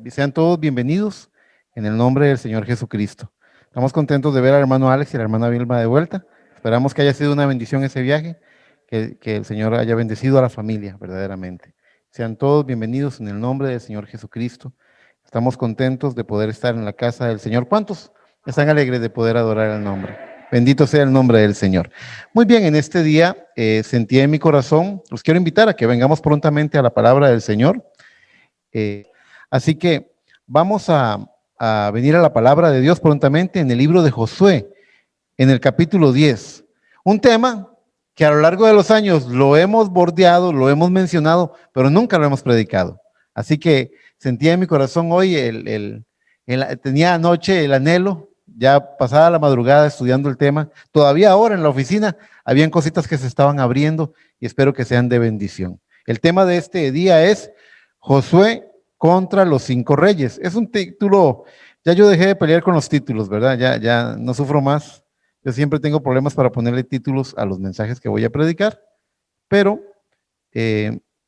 Sean todos bienvenidos en el nombre del Señor Jesucristo. Estamos contentos de ver al hermano Alex y a la hermana Vilma de vuelta. Esperamos que haya sido una bendición ese viaje, que el Señor haya bendecido a la familia verdaderamente. Sean todos bienvenidos en el nombre del Señor Jesucristo. Estamos contentos de poder estar en la casa del Señor. ¿Cuántos están alegres de poder adorar el nombre? Bendito sea el nombre del Señor. Muy bien, en este día sentí en mi corazón, los quiero invitar a que vengamos prontamente a la palabra del Señor. Así que vamos a venir a la palabra de Dios prontamente en el libro de Josué, en el capítulo 10. Un tema que a lo largo de los años lo hemos bordeado, lo hemos mencionado, pero nunca lo hemos predicado. Así que sentía en mi corazón hoy, tenía anoche el anhelo, ya pasada la madrugada estudiando el tema. Todavía ahora en la oficina habían cositas que se estaban abriendo y espero que sean de bendición. El tema de este día es Josué contra los 5 reyes. Es un título, ya yo dejé de pelear con los títulos, ¿verdad? Ya no sufro más. Yo siempre tengo problemas para ponerle títulos a los mensajes que voy a predicar, pero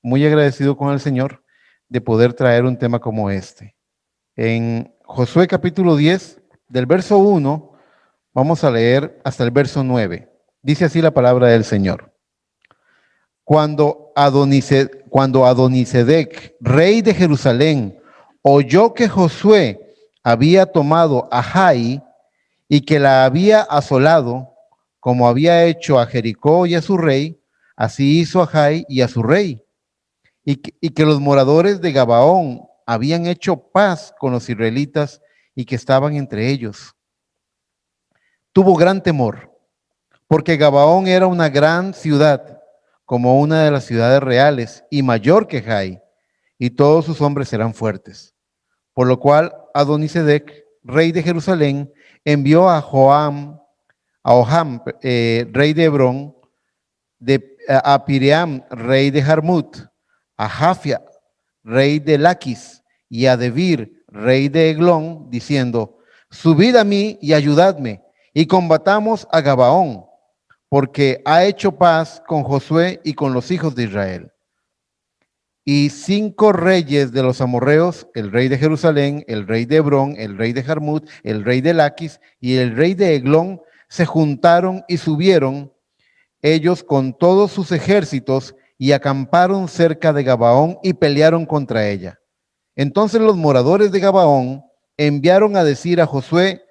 muy agradecido con el Señor de poder traer un tema como este. En Josué capítulo 10, del verso 1, vamos a leer hasta el verso 9. Dice así la palabra del Señor. Cuando Adonisedec, rey de Jerusalén, oyó que Josué había tomado a Jai y que la había asolado, como había hecho a Jericó y a su rey, así hizo a Jai y a su rey, y que los moradores de Gabaón habían hecho paz con los israelitas y que estaban entre ellos. Tuvo gran temor, porque Gabaón era una gran ciudad, como una de las ciudades reales, y mayor que Jai, y todos sus hombres eran fuertes. Por lo cual Adonisedec, rey de Jerusalén, envió a Oham, rey de Hebrón, a Piream, rey de Jarmut, a Jafia, rey de Laquis, y a Debir, rey de Eglón, diciendo: subid a mí y ayudadme, y combatamos a Gabaón, porque ha hecho paz con Josué y con los hijos de Israel. Y 5 reyes de los amorreos, el rey de Jerusalén, el rey de Hebrón, el rey de Jarmut, el rey de Laquis y el rey de Eglón, se juntaron y subieron ellos con todos sus ejércitos y acamparon cerca de Gabaón y pelearon contra ella. Entonces los moradores de Gabaón enviaron a decir a Josué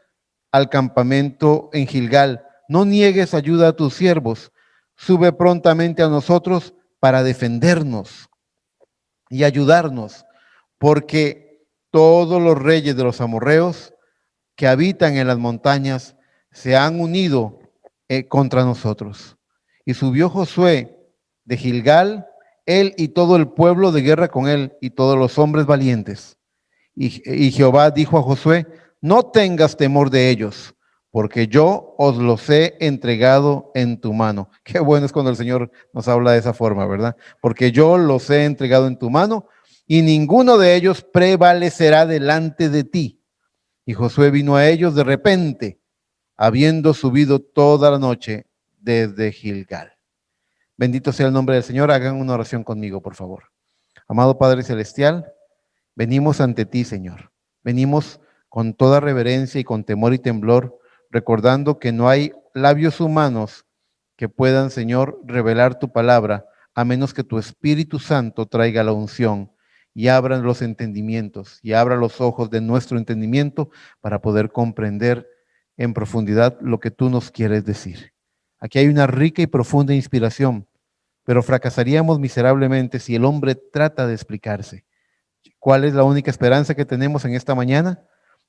al campamento en Gilgal: no niegues ayuda a tus siervos, sube prontamente a nosotros para defendernos y ayudarnos, porque todos los reyes de los amorreos que habitan en las montañas se han unido contra nosotros. Y subió Josué de Gilgal, él y todo el pueblo de guerra con él, y todos los hombres valientes. Y Jehová dijo a Josué: no tengas temor de ellos, porque yo os los he entregado en tu mano. Qué bueno es cuando el Señor nos habla de esa forma, ¿verdad? Porque yo los he entregado en tu mano, y ninguno de ellos prevalecerá delante de ti. Y Josué vino a ellos de repente, habiendo subido toda la noche desde Gilgal. Bendito sea el nombre del Señor. Hagan una oración conmigo, por favor. Amado Padre Celestial, venimos ante ti, Señor. Venimos con toda reverencia y con temor y temblor, recordando que no hay labios humanos que puedan, Señor, revelar tu palabra, a menos que tu Espíritu Santo traiga la unción y abra los entendimientos y abra los ojos de nuestro entendimiento para poder comprender en profundidad lo que tú nos quieres decir. Aquí hay una rica y profunda inspiración, pero fracasaríamos miserablemente si el hombre trata de explicarse. ¿Cuál es la única esperanza que tenemos en esta mañana?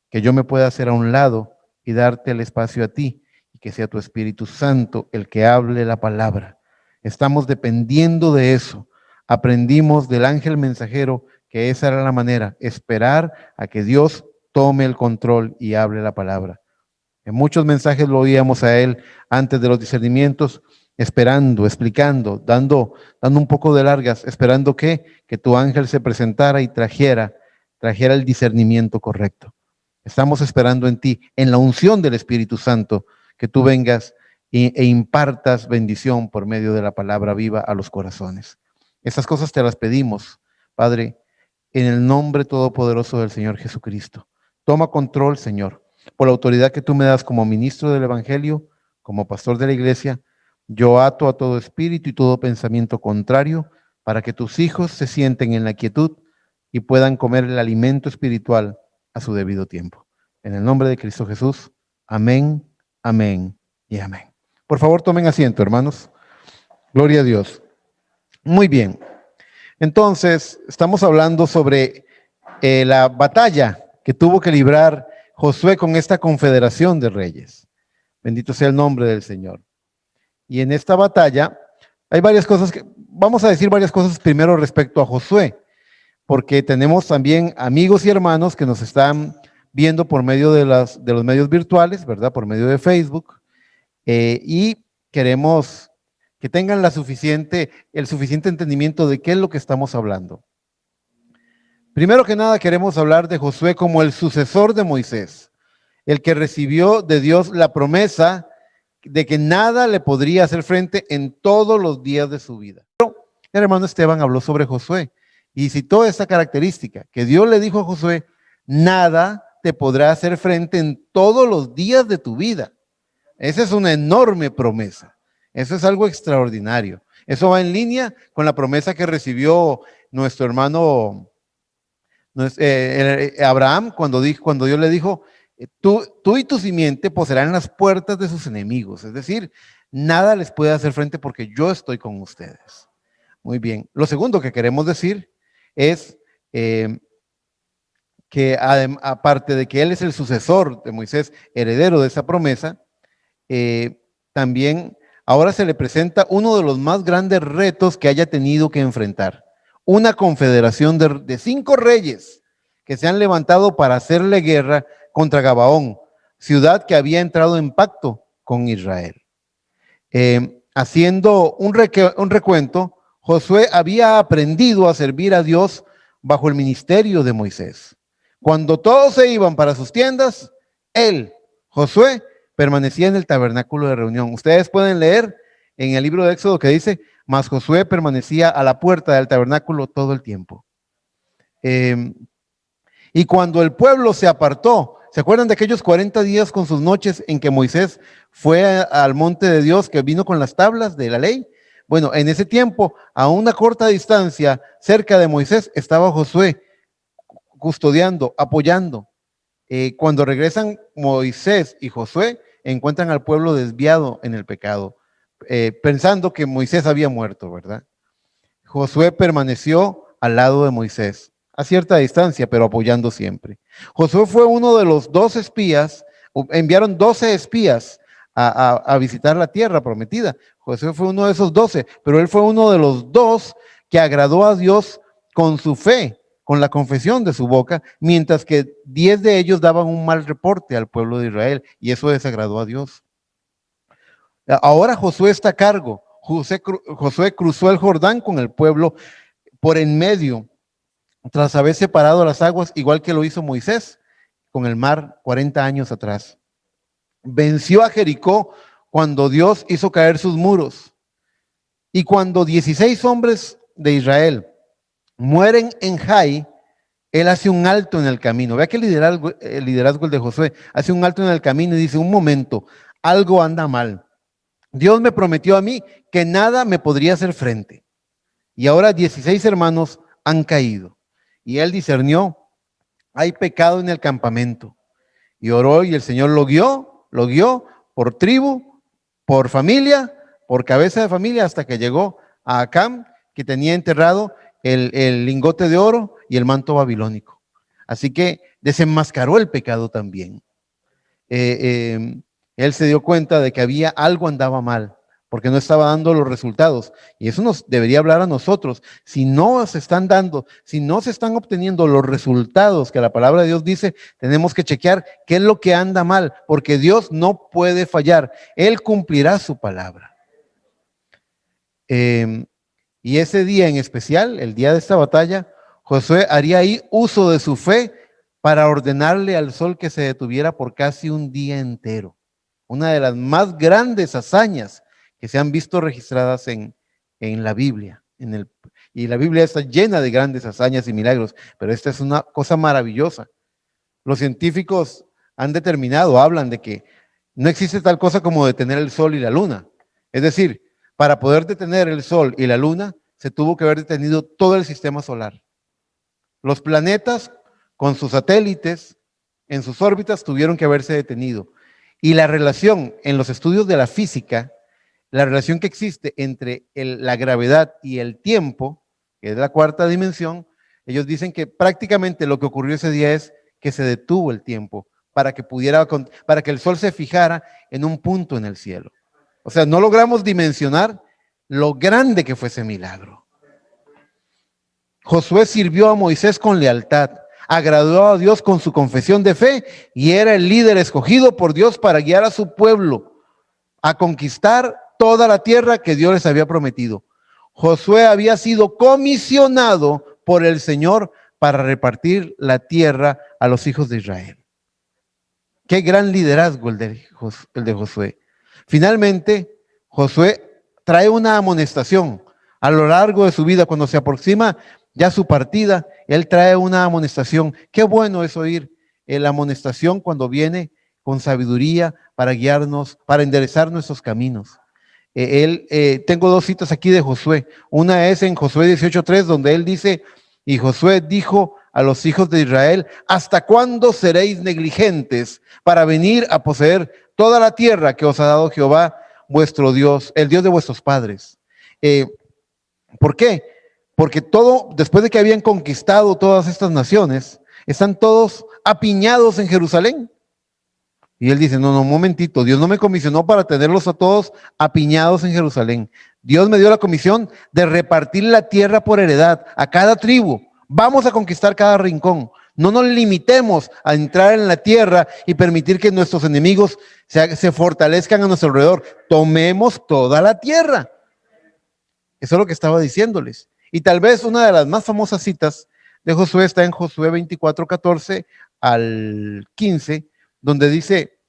Que yo me pueda hacer a un lado y darte el espacio a ti, y que sea tu Espíritu Santo el que hable la palabra. Estamos dependiendo de eso. Aprendimos del ángel mensajero que esa era la manera: esperar a que Dios tome el control y hable la palabra. En muchos mensajes lo oíamos a él antes de los discernimientos, esperando, explicando, dando un poco de largas, esperando que tu ángel se presentara y trajera el discernimiento correcto. Estamos esperando en ti, en la unción del Espíritu Santo, que tú vengas e impartas bendición por medio de la palabra viva a los corazones. Estas cosas te las pedimos, Padre, en el nombre todopoderoso del Señor Jesucristo. Toma control, Señor, por la autoridad que tú me das como ministro del Evangelio, como pastor de la iglesia. Yo ato a todo espíritu y todo pensamiento contrario para que tus hijos se sienten en la quietud y puedan comer el alimento espiritual a su debido tiempo. En el nombre de Cristo Jesús, amén, amén y amén. Por favor, tomen asiento, hermanos. Gloria a Dios. Muy bien. Entonces, estamos hablando sobre la batalla que tuvo que librar Josué con esta confederación de reyes. Bendito sea el nombre del Señor. Y en esta batalla hay varias cosas que, vamos a decir varias cosas primero respecto a Josué, porque tenemos también amigos y hermanos que nos están viendo por medio de los medios virtuales, ¿verdad? Por medio de Facebook, y queremos que tengan el suficiente entendimiento de qué es lo que estamos hablando. Primero que nada, queremos hablar de Josué como el sucesor de Moisés, el que recibió de Dios la promesa de que nada le podría hacer frente en todos los días de su vida. Pero el hermano Esteban habló sobre Josué y citó esa característica, que Dios le dijo a Josué, nada te podrá hacer frente en todos los días de tu vida. Esa es una enorme promesa. Eso es algo extraordinario. Eso va en línea con la promesa que recibió nuestro hermano Abraham cuando Dios le dijo, tú y tu simiente poseerán las puertas de sus enemigos. Es decir, nada les puede hacer frente porque yo estoy con ustedes. Muy bien. Lo segundo que queremos decir es que aparte de que él es el sucesor de Moisés, heredero de esa promesa, también ahora se le presenta uno de los más grandes retos que haya tenido que enfrentar. Una confederación de 5 reyes que se han levantado para hacerle guerra contra Gabaón, ciudad que había entrado en pacto con Israel. Haciendo un recuento, Josué había aprendido a servir a Dios bajo el ministerio de Moisés. Cuando todos se iban para sus tiendas, él, Josué, permanecía en el tabernáculo de reunión. Ustedes pueden leer en el libro de Éxodo que dice, mas Josué permanecía a la puerta del tabernáculo todo el tiempo. Y cuando el pueblo se apartó, ¿se acuerdan de aquellos 40 días con sus noches en que Moisés fue al monte de Dios que vino con las tablas de la ley? Bueno, en ese tiempo, a una corta distancia, cerca de Moisés, estaba Josué custodiando, apoyando. Cuando regresan Moisés y Josué, encuentran al pueblo desviado en el pecado, pensando que Moisés había muerto, ¿verdad? Josué permaneció al lado de Moisés, a cierta distancia, pero apoyando siempre. Josué fue uno de los 12 espías, enviaron 12 espías a visitar la tierra prometida. Josué fue uno de esos 12, pero él fue uno de los 2 que agradó a Dios con su fe, con la confesión de su boca, mientras que 10 de ellos daban un mal reporte al pueblo de Israel, y eso desagradó a Dios. Ahora Josué está a cargo. Josué cruzó el Jordán con el pueblo por en medio, tras haber separado las aguas, igual que lo hizo Moisés con el mar 40 años atrás. Venció a Jericó cuando Dios hizo caer sus muros. Y cuando 16 hombres de Israel mueren en Jai, él hace un alto en el camino. Vea que el liderazgo de Josué hace un alto en el camino y dice, un momento, algo anda mal. Dios me prometió a mí que nada me podría hacer frente. Y ahora 16 hermanos han caído. Y él discernió, hay pecado en el campamento. Y oró y el Señor lo guió por tribu, por familia, por cabeza de familia, hasta que llegó a Acán, que tenía enterrado el lingote de oro y el manto babilónico. Así que desenmascaró el pecado también. Él se dio cuenta de que algo andaba mal, porque no estaba dando los resultados. Y eso nos debería hablar a nosotros. Si no se están obteniendo los resultados que la palabra de Dios dice, tenemos que chequear qué es lo que anda mal, porque Dios no puede fallar. Él cumplirá su palabra. Y ese día en especial, el día de esta batalla, Josué haría ahí uso de su fe para ordenarle al sol que se detuviera por casi un día entero. Una de las más grandes hazañas que se han visto registradas en la Biblia, Y la Biblia está llena de grandes hazañas y milagros, pero esta es una cosa maravillosa. Los científicos han determinado, hablan de que no existe tal cosa como detener el sol y la luna. Es decir, para poder detener el sol y la luna, se tuvo que haber detenido todo el sistema solar. Los planetas, con sus satélites, en sus órbitas, tuvieron que haberse detenido. Y la relación en los estudios de la física, la relación que existe entre la gravedad y el tiempo, que es la cuarta dimensión, ellos dicen que prácticamente lo que ocurrió ese día es que se detuvo el tiempo para que el sol se fijara en un punto en el cielo. O sea, no logramos dimensionar lo grande que fue ese milagro. Josué sirvió a Moisés con lealtad, agradó a Dios con su confesión de fe y era el líder escogido por Dios para guiar a su pueblo a conquistar toda la tierra que Dios les había prometido. Josué había sido comisionado por el Señor para repartir la tierra a los hijos de Israel. Qué gran liderazgo el de Josué. Finalmente, Josué trae una amonestación a lo largo de su vida. Cuando se aproxima ya su partida, él trae una amonestación. Qué bueno es oír la amonestación cuando viene con sabiduría para guiarnos, para enderezar nuestros caminos. Tengo dos citas aquí de Josué. Una es en Josué 18:3, donde él dice, y Josué dijo a los hijos de Israel, ¿hasta cuándo seréis negligentes para venir a poseer toda la tierra que os ha dado Jehová, vuestro Dios, el Dios de vuestros padres? ¿Por qué? Porque después de que habían conquistado todas estas naciones, están todos apiñados en Jerusalén. Y él dice, no, un momentito, Dios no me comisionó para tenerlos a todos apiñados en Jerusalén. Dios me dio la comisión de repartir la tierra por heredad a cada tribu. Vamos a conquistar cada rincón. No nos limitemos a entrar en la tierra y permitir que nuestros enemigos se fortalezcan a nuestro alrededor. Tomemos toda la tierra. Eso es lo que estaba diciéndoles. Y tal vez una de las más famosas citas de Josué está en Josué 24:14 al 15, donde dice,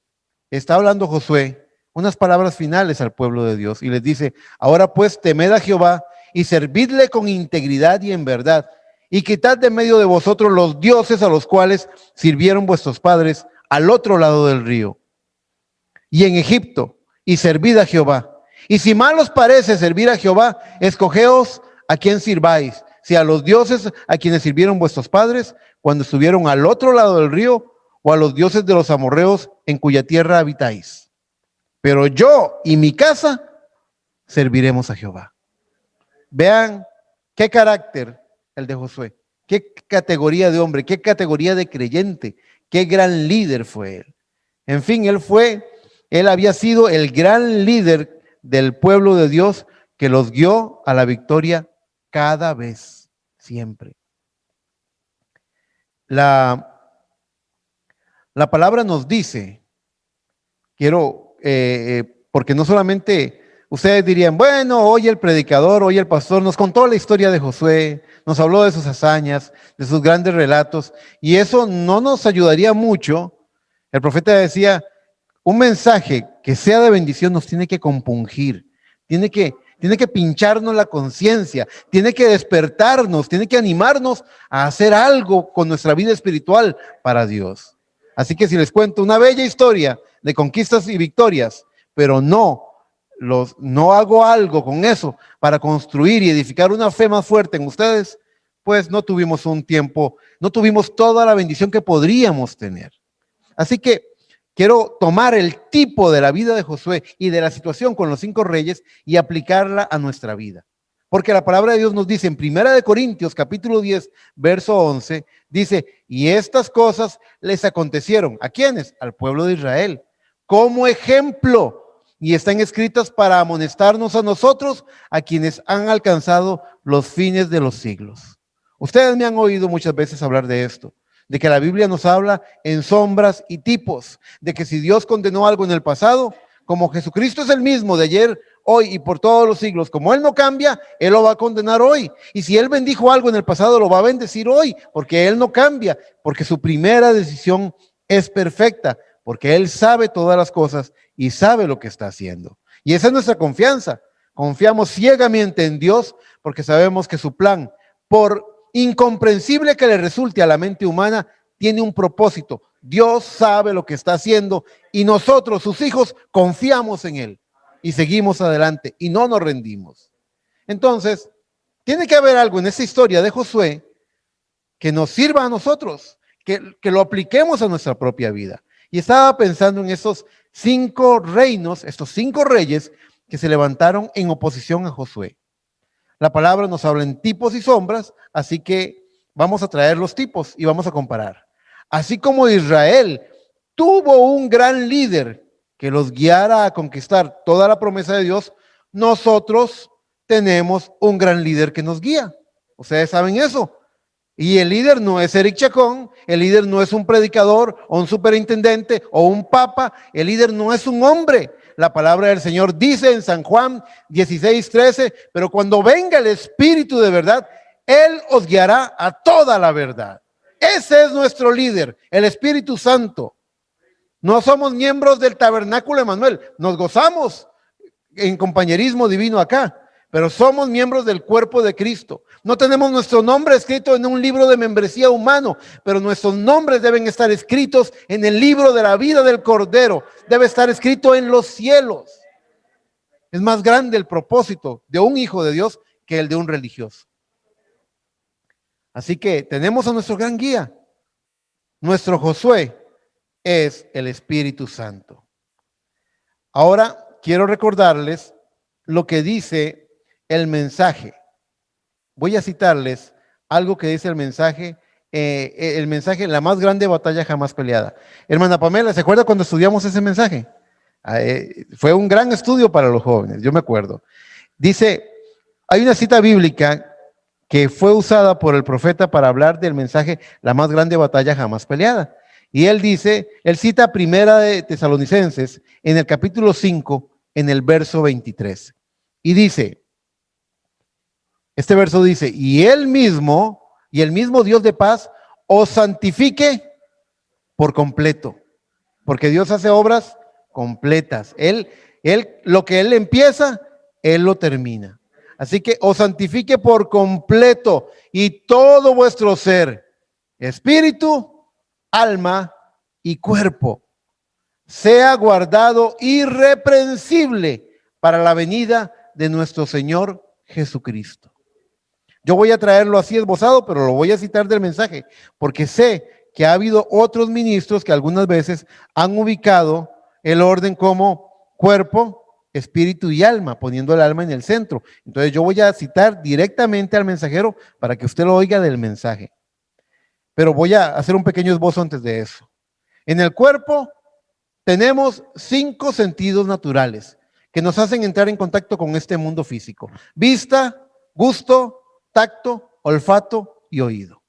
está hablando Josué unas palabras finales al pueblo de Dios y les dice, ahora pues temed a Jehová y servidle con integridad y en verdad y quitad de medio de vosotros los dioses a los cuales sirvieron vuestros padres al otro lado del río y en Egipto y servid a Jehová. Y si mal os parece servir a Jehová, escogeos a quien sirváis, si a los dioses a quienes sirvieron vuestros padres cuando estuvieron al otro lado del río, o a los dioses de los amorreos en cuya tierra habitáis. Pero yo y mi casa serviremos a Jehová. Vean qué carácter el de Josué, qué categoría de hombre, qué categoría de creyente, qué gran líder fue él. En fin, él había sido el gran líder del pueblo de Dios que los guió a la victoria cada vez, siempre. La palabra nos dice, porque no solamente ustedes dirían, bueno, hoy el predicador, hoy el pastor nos contó la historia de Josué, nos habló de sus hazañas, de sus grandes relatos, y eso no nos ayudaría mucho. El profeta decía, un mensaje que sea de bendición nos tiene que compungir, tiene que pincharnos la conciencia, tiene que despertarnos, tiene que animarnos a hacer algo con nuestra vida espiritual para Dios. Así que si les cuento una bella historia de conquistas y victorias, pero no hago algo con eso para construir y edificar una fe más fuerte en ustedes, pues no tuvimos no tuvimos toda la bendición que podríamos tener. Así que quiero tomar el tipo de la vida de Josué y de la situación con los 5 reyes y aplicarla a nuestra vida. Porque la palabra de Dios nos dice en 1 Corintios capítulo 10, verso 11, dice, y estas cosas les acontecieron, ¿a quiénes? Al pueblo de Israel, como ejemplo, y están escritas para amonestarnos a nosotros, a quienes han alcanzado los fines de los siglos. Ustedes me han oído muchas veces hablar de esto, de que la Biblia nos habla en sombras y tipos, de que si Dios condenó algo en el pasado, como Jesucristo es el mismo de ayer, hoy y por todos los siglos, como Él no cambia, Él lo va a condenar hoy. Y si Él bendijo algo en el pasado, lo va a bendecir hoy, porque Él no cambia, porque su primera decisión es perfecta, porque Él sabe todas las cosas y sabe lo que está haciendo. Y esa es nuestra confianza. Confiamos ciegamente en Dios porque sabemos que su plan, por incomprensible que le resulte a la mente humana, tiene un propósito. Dios sabe lo que está haciendo y nosotros, sus hijos, confiamos en Él y seguimos adelante y no nos rendimos. Entonces, tiene que haber algo en esa historia de Josué que nos sirva a nosotros, que lo apliquemos a nuestra propia vida. Y estaba pensando en esos 5 reinos, estos 5 reyes que se levantaron en oposición a Josué. La palabra nos habla en tipos y sombras, así que vamos a traer los tipos y vamos a comparar. Así como Israel tuvo un gran líder que los guiara a conquistar toda la promesa de Dios, nosotros tenemos un gran líder que nos guía. Ustedes saben eso. Y el líder no es Eric Chacón, el líder no es un predicador o un superintendente o un papa, el líder no es un hombre. La palabra del Señor dice en San Juan 16:13, pero cuando venga el Espíritu de verdad, Él os guiará a toda la verdad. Ese es nuestro líder, el Espíritu Santo. No somos miembros del tabernáculo Emanuel, nos gozamos en compañerismo divino acá, pero somos miembros del cuerpo de Cristo. No tenemos nuestro nombre escrito en un libro de membresía humano, pero nuestros nombres deben estar escritos en el libro de la vida del Cordero. Debe estar escrito en los cielos. Es más grande el propósito de un hijo de Dios que el de un religioso. Así que tenemos a nuestro gran guía. Nuestro Josué es el Espíritu Santo. Ahora quiero recordarles lo que dice el mensaje. Voy a citarles algo que dice el mensaje, la más grande batalla jamás peleada. Hermana Pamela, ¿se acuerda cuando estudiamos ese mensaje? Fue un gran estudio para los jóvenes, yo me acuerdo. Dice, hay una cita bíblica que fue usada por el profeta para hablar del mensaje, la más grande batalla jamás peleada. Y él dice, él cita Primera de Tesalonicenses en el capítulo 5, en el verso 23. Y dice, este verso dice, y el mismo Dios de paz os santifique por completo, porque Dios hace obras completas. Lo que Él empieza, Él lo termina. Así que os santifique por completo y todo vuestro ser, espíritu, alma y cuerpo, sea guardado irreprensible para la venida de nuestro Señor Jesucristo. Yo voy a traerlo así esbozado, pero lo voy a citar del mensaje, porque sé que ha habido otros ministros que algunas veces han ubicado el orden como cuerpo, espíritu y alma, poniendo el alma en el centro. Entonces yo voy a citar directamente al mensajero para que usted lo oiga del mensaje. Pero voy a hacer un pequeño esbozo antes de eso. En el cuerpo tenemos 5 sentidos naturales que nos hacen entrar en contacto con este mundo físico: vista, gusto, tacto, olfato y oído.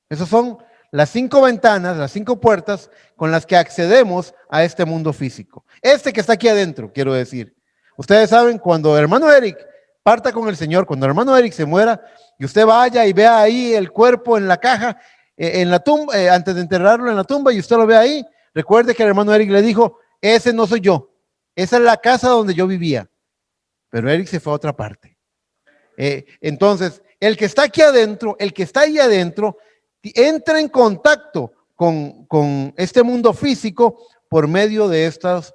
Esas son las 5 ventanas, las 5 puertas con las que accedemos a este mundo físico. Este que está aquí adentro, quiero decir. Ustedes saben, cuando el hermano Eric parta con el Señor, cuando el hermano Eric se muera y usted vaya y vea ahí el cuerpo en la caja, en la tumba, antes de enterrarlo en la tumba, y usted lo ve ahí, recuerde que el hermano Eric le dijo, ese no soy yo, esa es la casa donde yo vivía. Pero Eric se fue a otra parte. Entonces, el que está aquí adentro, el que está ahí adentro, entra en contacto con este mundo físico por medio de estas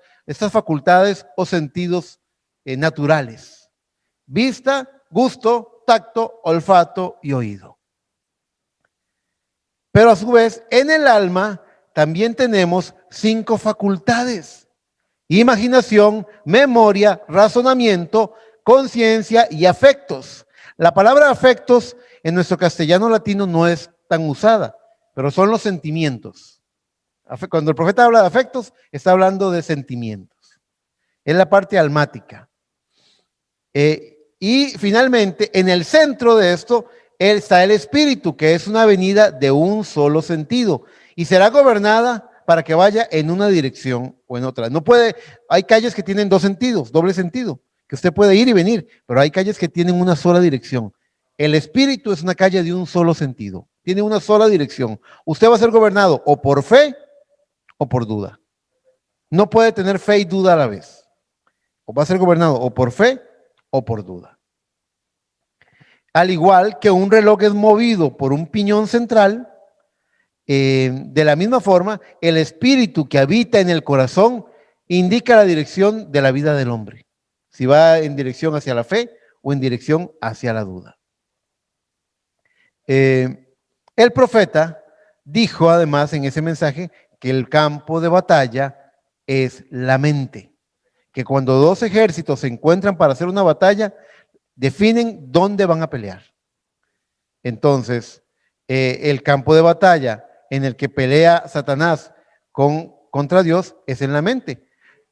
facultades o sentidos naturales: vista, gusto, tacto, olfato y oído. Pero a su vez, en el alma también tenemos 5 facultades: imaginación, memoria, razonamiento, conciencia y afectos. La palabra afectos en nuestro castellano latino no es tan usada, pero son los sentimientos. Cuando el profeta habla de afectos, está hablando de sentimientos. Es la parte almática. Y finalmente, en el centro de esto está el espíritu, que es una avenida de un solo sentido y será gobernada para que vaya en una dirección o en otra. No puede, hay calles que tienen 2 sentidos, doble sentido, que usted puede ir y venir, pero hay calles que tienen una sola dirección. El espíritu es una calle de un solo sentido, tiene una sola dirección. Usted va a ser gobernado o por fe o por duda. No puede tener fe y duda a la vez. O va a ser gobernado o por fe o por duda. Al igual que un reloj es movido por un piñón central, de la misma forma, el espíritu que habita en el corazón indica la dirección de la vida del hombre. Si va en dirección hacia la fe o en dirección hacia la duda. El profeta dijo además en ese mensaje que el campo de batalla es la mente. Que cuando dos ejércitos se encuentran para hacer una batalla, definen dónde van a pelear. Entonces, el campo de batalla en el que pelea Satanás contra Dios es en la mente.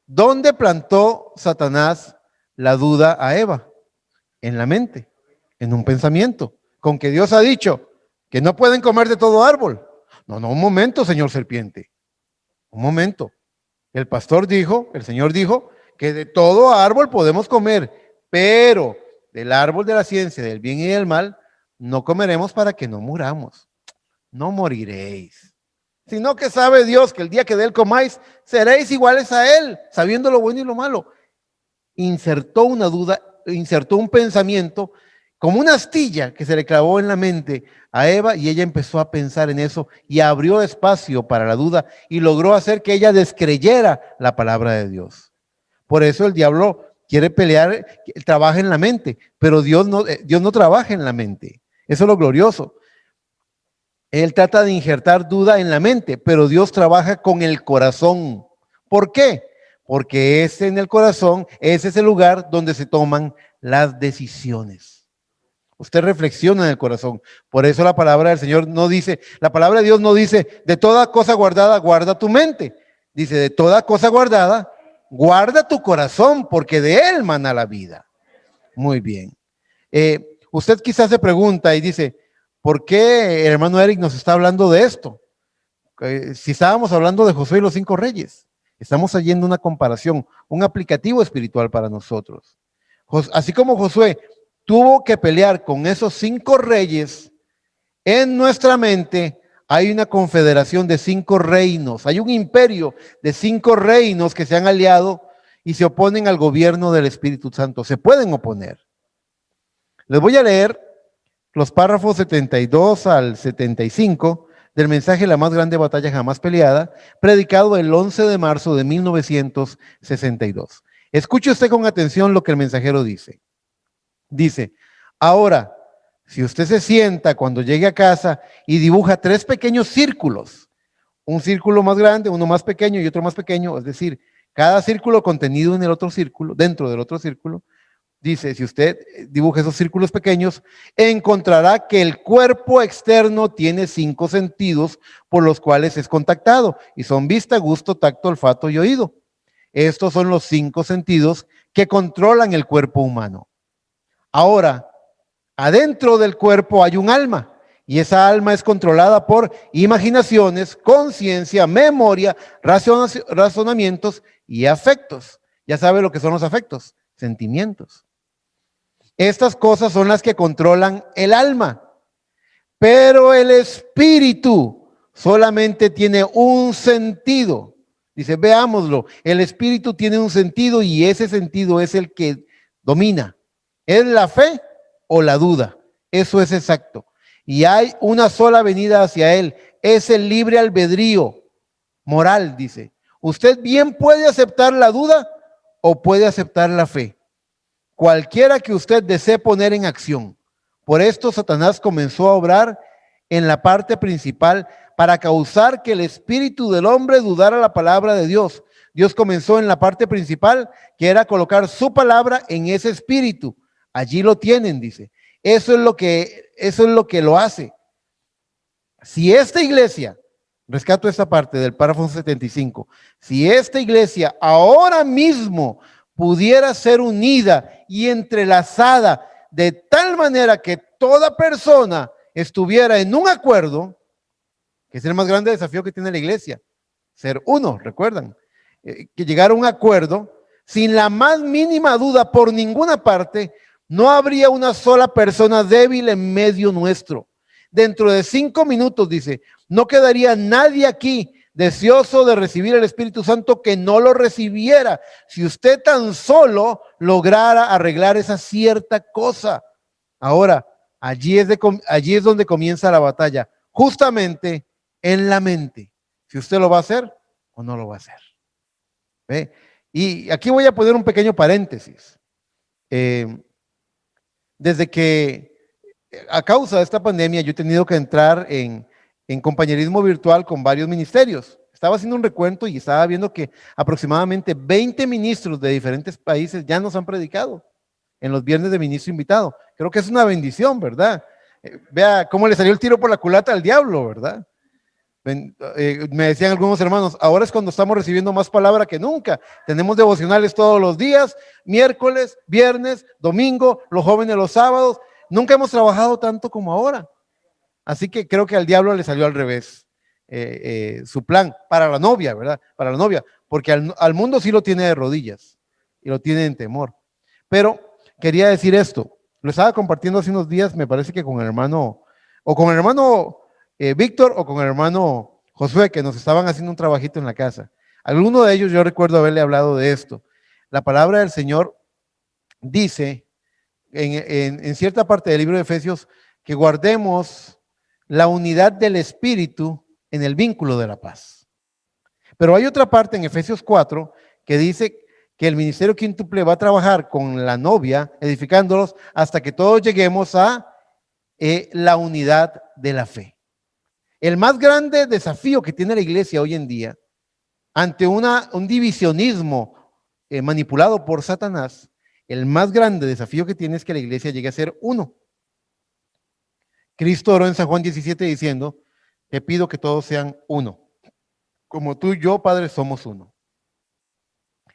¿Dónde plantó Satanás la duda a Eva? En la mente, en un pensamiento, con que Dios ha dicho que no pueden comer de todo árbol. No, un momento, señor serpiente, un momento. El pastor dijo, el Señor dijo, que de todo árbol podemos comer, pero del árbol de la ciencia, del bien y del mal, no comeremos para que no muramos. No moriréis, sino que sabe Dios que el día que de él comáis, seréis iguales a él, sabiendo lo bueno y lo malo. Insertó una duda, insertó un pensamiento como una astilla que se le clavó en la mente a Eva, y ella empezó a pensar en eso y abrió espacio para la duda y logró hacer que ella descreyera la palabra de Dios. Por eso el diablo quiere pelear, trabaja en la mente, pero Dios no trabaja en la mente. Eso es lo glorioso. Él trata de injertar duda en la mente, pero Dios trabaja con el corazón. ¿Por qué? Porque es en el corazón, ese es el lugar donde se toman las decisiones. Usted reflexiona en el corazón. Por eso la palabra del Señor no dice, la palabra de Dios no dice, de toda cosa guardada, guarda tu mente. Dice, de toda cosa guardada, guarda tu corazón, porque de él mana la vida. Muy bien. Usted quizás se pregunta y dice, ¿por qué el hermano Eric nos está hablando de esto? Si estábamos hablando de Josué y los 5 reyes, estamos haciendo una comparación, un aplicativo espiritual para nosotros. Así como Josué tuvo que pelear con esos 5 reyes, en nuestra mente hay una confederación de 5 reinos, hay un imperio de 5 reinos que se han aliado y se oponen al gobierno del Espíritu Santo. Se pueden oponer. Les voy a leer los párrafos 72 al 75 del mensaje La más grande batalla jamás peleada, predicado el 11 de marzo de 1962. Escuche usted con atención lo que el mensajero dice. Dice, ahora, si usted se sienta cuando llegue a casa y dibuja 3 pequeños círculos, un círculo más grande, uno más pequeño y otro más pequeño, es decir, cada círculo contenido en el otro círculo, dentro del otro círculo, dice, si usted dibuja esos círculos pequeños, encontrará que el cuerpo externo tiene 5 sentidos por los cuales es contactado, y son vista, gusto, tacto, olfato y oído. Estos son los 5 sentidos que controlan el cuerpo humano. Ahora, adentro del cuerpo hay un alma, y esa alma es controlada por imaginaciones, conciencia, memoria, razonamientos y afectos. Ya sabe lo que son los afectos, sentimientos. Estas cosas son las que controlan el alma, pero el espíritu solamente tiene un sentido. Dice, veámoslo, el espíritu tiene un sentido y ese sentido es el que domina. ¿Es la fe o la duda? Eso es exacto. Y hay una sola venida hacia él, es el libre albedrío moral, dice. Usted bien puede aceptar la duda o puede aceptar la fe. Cualquiera que usted desee poner en acción. Por esto Satanás comenzó a obrar en la parte principal para causar que el espíritu del hombre dudara la palabra de Dios. Dios comenzó en la parte principal, que era colocar su palabra en ese espíritu. Allí lo tienen, dice. Eso es lo que lo hace. Si esta iglesia, rescato esta parte del párrafo 75, si esta iglesia ahora mismo pudiera ser unida y entrelazada de tal manera que toda persona estuviera en un acuerdo, que es el más grande desafío que tiene la iglesia, ser uno, recuerdan, que llegar a un acuerdo sin la más mínima duda por ninguna parte, no habría una sola persona débil en medio nuestro. Dentro de 5 minutos, dice, no quedaría nadie aquí deseoso de recibir el Espíritu Santo que no lo recibiera, si usted tan solo lograra arreglar esa cierta cosa. Ahora, allí es donde comienza la batalla, justamente en la mente. Si usted lo va a hacer o no lo va a hacer. ¿Ve? Y aquí voy a poner un pequeño paréntesis. Desde que a causa de esta pandemia yo he tenido que entrar en compañerismo virtual con varios ministerios. Estaba haciendo un recuento y estaba viendo que aproximadamente 20 ministros de diferentes países ya nos han predicado en los viernes de ministro invitado. Creo que es una bendición, ¿verdad? Vea cómo le salió el tiro por la culata al diablo, ¿verdad? Me decían algunos hermanos, ahora es cuando estamos recibiendo más palabra que nunca. Tenemos devocionales todos los días, miércoles, viernes, domingo, los jóvenes los sábados. Nunca hemos trabajado tanto como ahora. Así que creo que al diablo le salió al revés su plan para la novia, ¿verdad? Para la novia, porque al mundo sí lo tiene de rodillas y lo tiene en temor. Pero quería decir esto, lo estaba compartiendo hace unos días, me parece que con el hermano, o con el hermano Víctor o con el hermano Josué, que nos estaban haciendo un trabajito en la casa. Alguno de ellos yo recuerdo haberle hablado de esto. La palabra del Señor dice en cierta parte del libro de Efesios que guardemos la unidad del Espíritu en el vínculo de la paz. Pero hay otra parte en Efesios 4 que dice que el ministerio quíntuple va a trabajar con la novia, edificándolos hasta que todos lleguemos a la unidad de la fe. El más grande desafío que tiene la iglesia hoy en día, ante un divisionismo manipulado por Satanás, el más grande desafío que tiene es que la iglesia llegue a ser uno. Cristo oró en San Juan 17 diciendo, te pido que todos sean uno. Como tú y yo, Padre, somos uno.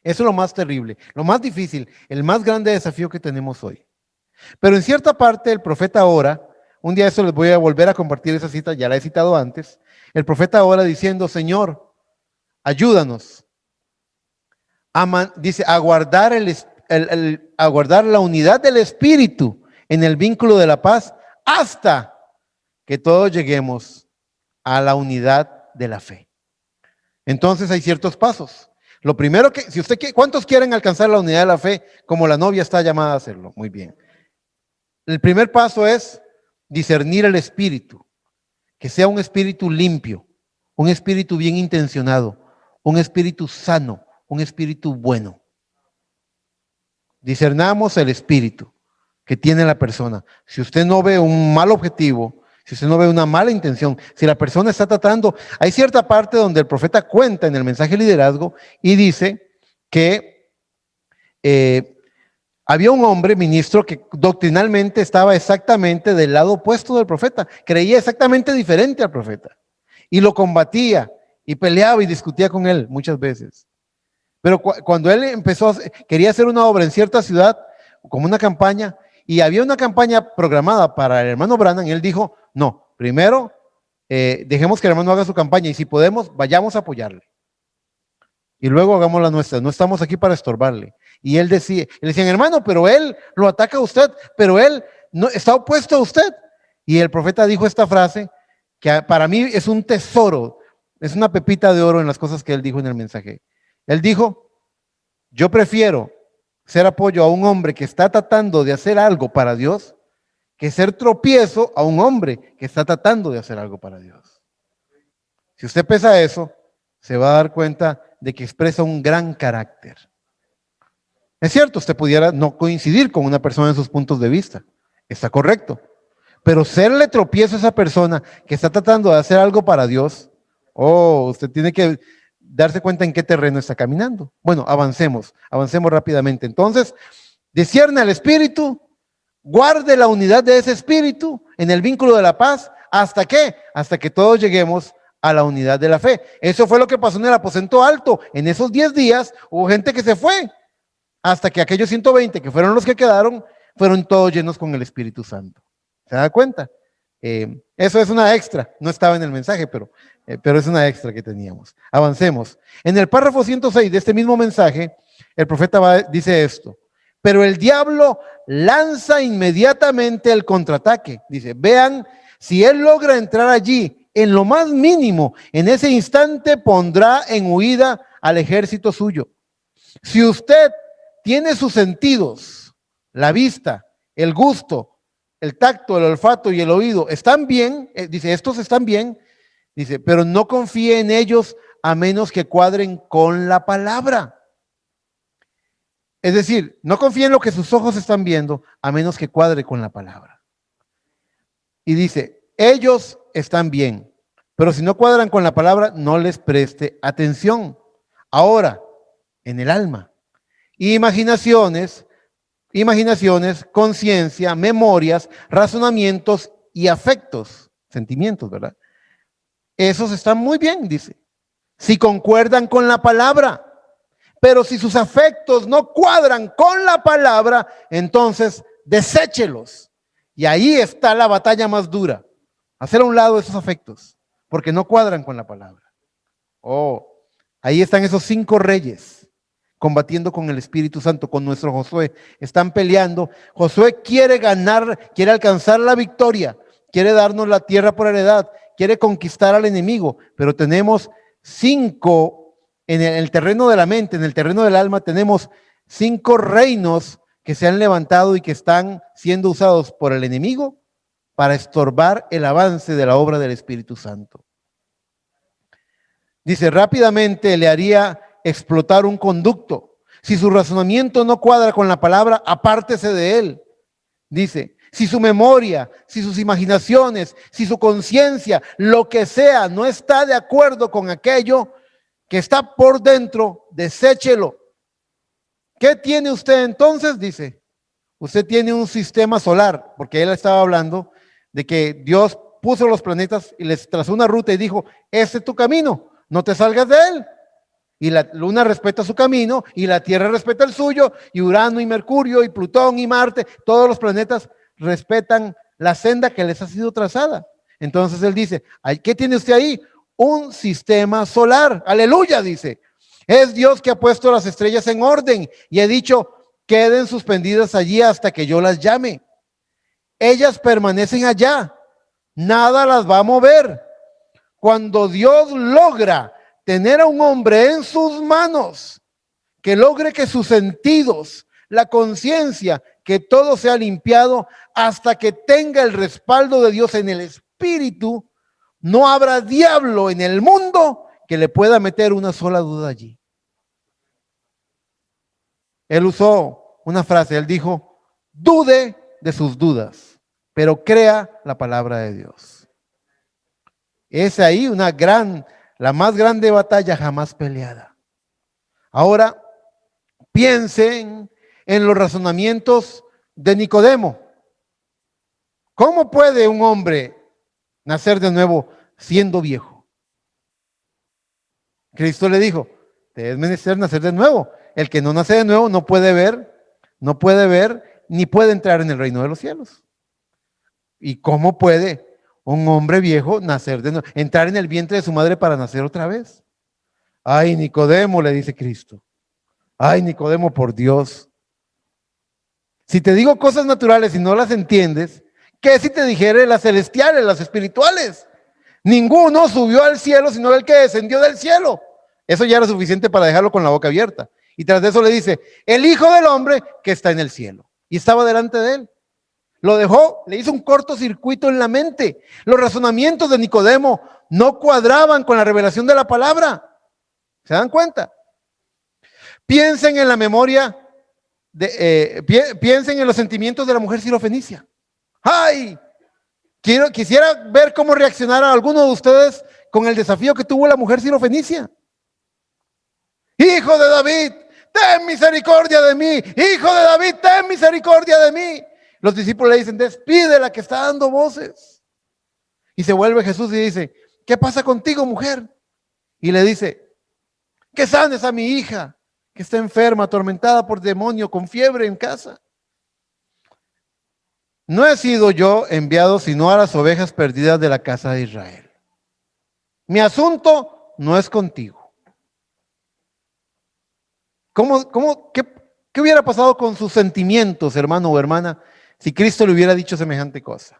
Eso es lo más terrible, lo más difícil, el más grande desafío que tenemos hoy. Pero en cierta parte el profeta ora, un día eso les voy a volver a compartir esa cita, ya la he citado antes, el profeta ora diciendo, Señor, ayúdanos, dice, a guardar, a guardar la unidad del Espíritu en el vínculo de la paz hasta que todos lleguemos a la unidad de la fe. Entonces hay ciertos pasos. Lo primero que, si usted quiere, ¿cuántos quieren alcanzar la unidad de la fe como la novia está llamada a hacerlo? Muy bien. El primer paso es discernir el espíritu, que sea un espíritu limpio, un espíritu bien intencionado, un espíritu sano, un espíritu bueno. Discernamos el espíritu que tiene la persona. Si usted no ve un mal objetivo, si usted no ve una mala intención, si la persona está tratando, hay cierta parte donde el profeta cuenta en el mensaje de liderazgo y dice que había un hombre ministro que doctrinalmente estaba exactamente del lado opuesto del profeta, creía exactamente diferente al profeta y lo combatía y peleaba y discutía con él muchas veces. Pero cuando él quería hacer una obra en cierta ciudad, como una campaña, y había una campaña programada para el hermano Branham, y él dijo, no, primero dejemos que el hermano haga su campaña y si podemos, vayamos a apoyarle. Y luego hagamos la nuestra, no estamos aquí para estorbarle. Y él decía, le decían, hermano, pero él lo ataca a usted, pero él no está opuesto a usted. Y el profeta dijo esta frase, que para mí es un tesoro, es una pepita de oro en las cosas que él dijo en el mensaje. Él dijo, yo prefiero ser apoyo a un hombre que está tratando de hacer algo para Dios, que ser tropiezo a un hombre que está tratando de hacer algo para Dios. Si usted pesa eso, se va a dar cuenta de que expresa un gran carácter. Es cierto, usted pudiera no coincidir con una persona en sus puntos de vista, está correcto, pero serle tropiezo a esa persona que está tratando de hacer algo para Dios, usted tiene que darse cuenta en qué terreno está caminando. Bueno, avancemos rápidamente. Entonces, discierne al espíritu, guarde la unidad de ese espíritu en el vínculo de la paz, ¿hasta qué? Hasta que todos lleguemos a la unidad de la fe. Eso fue lo que pasó en el aposento alto. En esos 10 días hubo gente que se fue, hasta que aquellos 120 que fueron los que quedaron, fueron todos llenos con el Espíritu Santo. ¿Se da cuenta? Eso es una extra, no estaba en el mensaje, pero es una extra que teníamos. Avancemos. En el párrafo 106 de este mismo mensaje, el profeta dice esto, pero el diablo lanza inmediatamente el contraataque. Dice, vean, si él logra entrar allí en lo más mínimo, en ese instante pondrá en huida al ejército suyo. Si usted tiene sus sentidos, la vista, el gusto, el tacto, el olfato y el oído están bien, dice, estos están bien, dice, pero no confíe en ellos a menos que cuadren con la palabra. Es decir, no confíe en lo que sus ojos están viendo a menos que cuadre con la palabra. Y dice, ellos están bien, pero si no cuadran con la palabra, no les preste atención. Ahora, en el alma, imaginaciones, conciencia, memorias, razonamientos y afectos, sentimientos, ¿verdad? Esos están muy bien, dice, si concuerdan con la palabra. Pero si sus afectos no cuadran con la palabra, entonces deséchelos. Y ahí está la batalla más dura. Hacer a un lado esos afectos, porque no cuadran con la palabra. Oh, ahí están esos 5 reyes combatiendo con el Espíritu Santo, con nuestro Josué. Están peleando. Josué quiere ganar, quiere alcanzar la victoria, quiere darnos la tierra por heredad, quiere conquistar al enemigo, pero tenemos 5 en el terreno de la mente, en el terreno del alma, tenemos 5 reinos que se han levantado y que están siendo usados por el enemigo para estorbar el avance de la obra del Espíritu Santo. Dice, rápidamente le haría explotar un conducto. Si su razonamiento no cuadra con la palabra, apártese de él. Dice, si su memoria, si sus imaginaciones, si su conciencia, lo que sea, no está de acuerdo con aquello que está por dentro, deséchelo. ¿Qué tiene usted entonces? Dice, usted tiene un sistema solar, porque él estaba hablando de que Dios puso los planetas y les trazó una ruta y dijo, este es tu camino, no te salgas de él. Y la luna respeta su camino y la tierra respeta el suyo y Urano y Mercurio y Plutón y Marte, todos los planetas respetan la senda que les ha sido trazada. Entonces él dice, ¿qué tiene usted ahí? Un sistema solar. Aleluya, dice. Es Dios que ha puesto las estrellas en orden y ha dicho, queden suspendidas allí hasta que yo las llame. Ellas permanecen allá. Nada las va a mover. Cuando Dios logra tener a un hombre en sus manos, que logre que sus sentidos, la conciencia, que todo sea limpiado hasta que tenga el respaldo de Dios en el espíritu, no habrá diablo en el mundo que le pueda meter una sola duda allí. Él usó una frase, él dijo, dude de sus dudas, pero crea la palabra de Dios. Es ahí la más grande batalla jamás peleada. Ahora, piensen en los razonamientos de Nicodemo. ¿Cómo puede un hombre nacer de nuevo siendo viejo? Cristo le dijo, es menester nacer de nuevo. El que no nace de nuevo no puede ver, ni puede entrar en el reino de los cielos. ¿Y cómo puede un hombre viejo nacer de nuevo, entrar en el vientre de su madre para nacer otra vez? Ay, Nicodemo, le dice Cristo. Ay, Nicodemo, por Dios. Si te digo cosas naturales y no las entiendes, ¿qué si te dijere las celestiales, las espirituales? Ninguno subió al cielo sino el que descendió del cielo. Eso ya era suficiente para dejarlo con la boca abierta. Y tras de eso le dice, el Hijo del Hombre que está en el cielo. Y estaba delante de él. Lo dejó, le hizo un cortocircuito en la mente. Los razonamientos de Nicodemo no cuadraban con la revelación de la palabra. ¿Se dan cuenta? Piensen en la memoria, piensen en los sentimientos de la mujer sirofenicia. ¡Ay! Quisiera ver cómo reaccionara alguno de ustedes con el desafío que tuvo la mujer sirofenicia. Hijo de David, ten misericordia de mí. Hijo de David, ten misericordia de mí. Los discípulos le dicen, despide la que está dando voces. Y se vuelve Jesús y dice, ¿qué pasa contigo, mujer? Y le dice, que sanes a mi hija, que está enferma, atormentada por demonio, con fiebre en casa. No he sido yo enviado sino a las ovejas perdidas de la casa de Israel. Mi asunto no es contigo. ¿Qué hubiera pasado con sus sentimientos, hermano o hermana, si Cristo le hubiera dicho semejante cosa?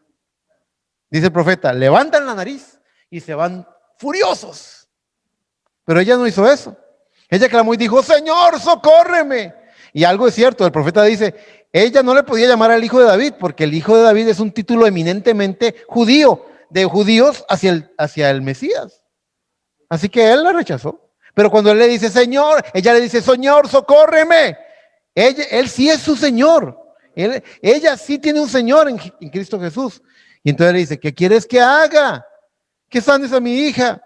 Dice el profeta, levantan la nariz y se van furiosos. Pero ella no hizo eso. Ella clamó y dijo, Señor, socórreme. Y algo es cierto, el profeta dice, ella no le podía llamar al hijo de David, porque el hijo de David es un título eminentemente judío, de judíos hacia el Mesías. Así que él la rechazó. Pero cuando él le dice, Señor, ella le dice, Señor, socórreme. Él sí es su Señor. Ella sí tiene un Señor en Cristo Jesús. Y entonces le dice, ¿qué quieres que haga? Que sanes a mi hija.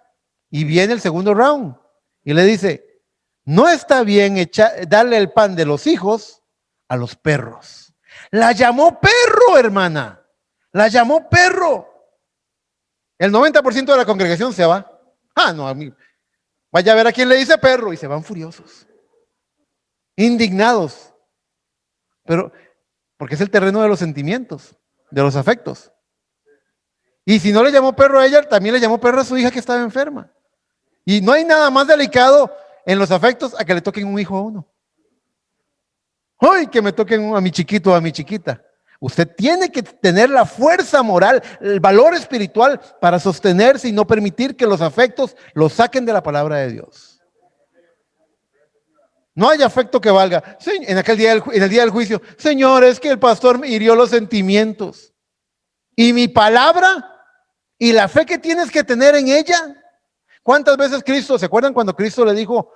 Y viene el segundo round. Y le dice, no está bien darle el pan de los hijos a los perros. La llamó perro, hermana. La llamó perro. El 90% de la congregación se va. Ah, no, amigo. Vaya a ver a quién le dice perro. Y se van furiosos. Indignados. Pero, porque es el terreno de los sentimientos, de los afectos. Y si no le llamó perro a ella, también le llamó perro a su hija que estaba enferma. Y no hay nada más delicado en los afectos a que le toquen un hijo a uno. ¡Ay, que me toquen a mi chiquito o a mi chiquita! Usted tiene que tener la fuerza moral, el valor espiritual para sostenerse y no permitir que los afectos los saquen de la palabra de Dios. No hay afecto que valga. En el día del juicio, Señor, es que el pastor me hirió los sentimientos. Y mi palabra y la fe que tienes que tener en ella. ¿Cuántas veces Cristo, se acuerdan cuando Cristo le dijo,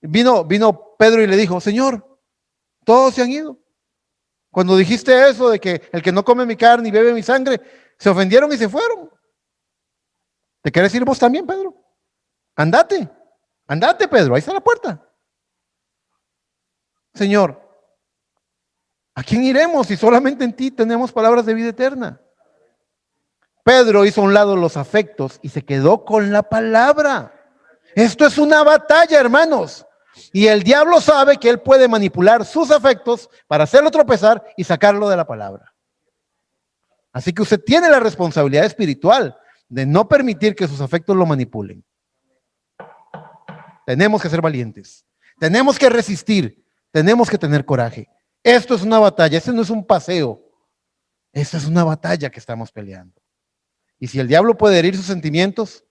vino Pedro y le dijo, Señor, todos se han ido? Cuando dijiste eso de que el que no come mi carne y bebe mi sangre, se ofendieron y se fueron. ¿Te quieres ir vos también, Pedro? Andate, Pedro, ahí está la puerta. Señor, ¿a quién iremos si solamente en ti tenemos palabras de vida eterna? Pedro hizo a un lado los afectos y se quedó con la palabra. Esto es una batalla, hermanos. Y el diablo sabe que él puede manipular sus afectos para hacerlo tropezar y sacarlo de la palabra. Así que usted tiene la responsabilidad espiritual de no permitir que sus afectos lo manipulen. Tenemos que ser valientes. Tenemos que resistir. Tenemos que tener coraje. Esto es una batalla. Este no es un paseo. Esta es una batalla que estamos peleando. Y si el diablo puede herir sus sentimientos,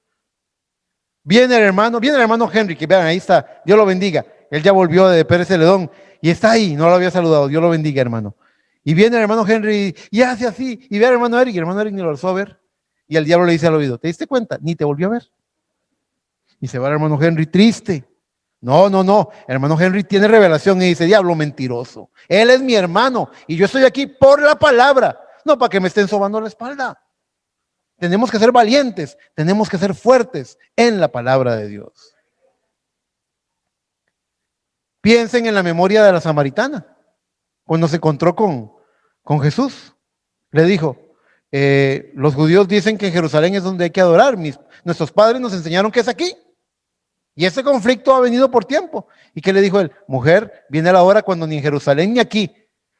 viene el hermano Henry, que vean, ahí está, Dios lo bendiga. Él ya volvió de Pérez Celedón y está ahí, no lo había saludado, Dios lo bendiga, hermano. Y viene el hermano Henry y hace así, y ve al hermano Eric, y el hermano Eric ni lo alzó a ver. Y el diablo le dice al oído, ¿te diste cuenta? Ni te volvió a ver. Y se va el hermano Henry triste. No, el hermano Henry tiene revelación y dice, diablo mentiroso. Él es mi hermano y yo estoy aquí por la palabra, no para que me estén sobando la espalda. Tenemos que ser valientes, tenemos que ser fuertes en la palabra de Dios. Piensen en la memoria de la samaritana, cuando se encontró con Jesús. Le dijo, los judíos dicen que en Jerusalén es donde hay que adorar. Nuestros padres nos enseñaron que es aquí. Y ese conflicto ha venido por tiempo. ¿Y qué le dijo él? Mujer, viene la hora cuando ni en Jerusalén ni aquí,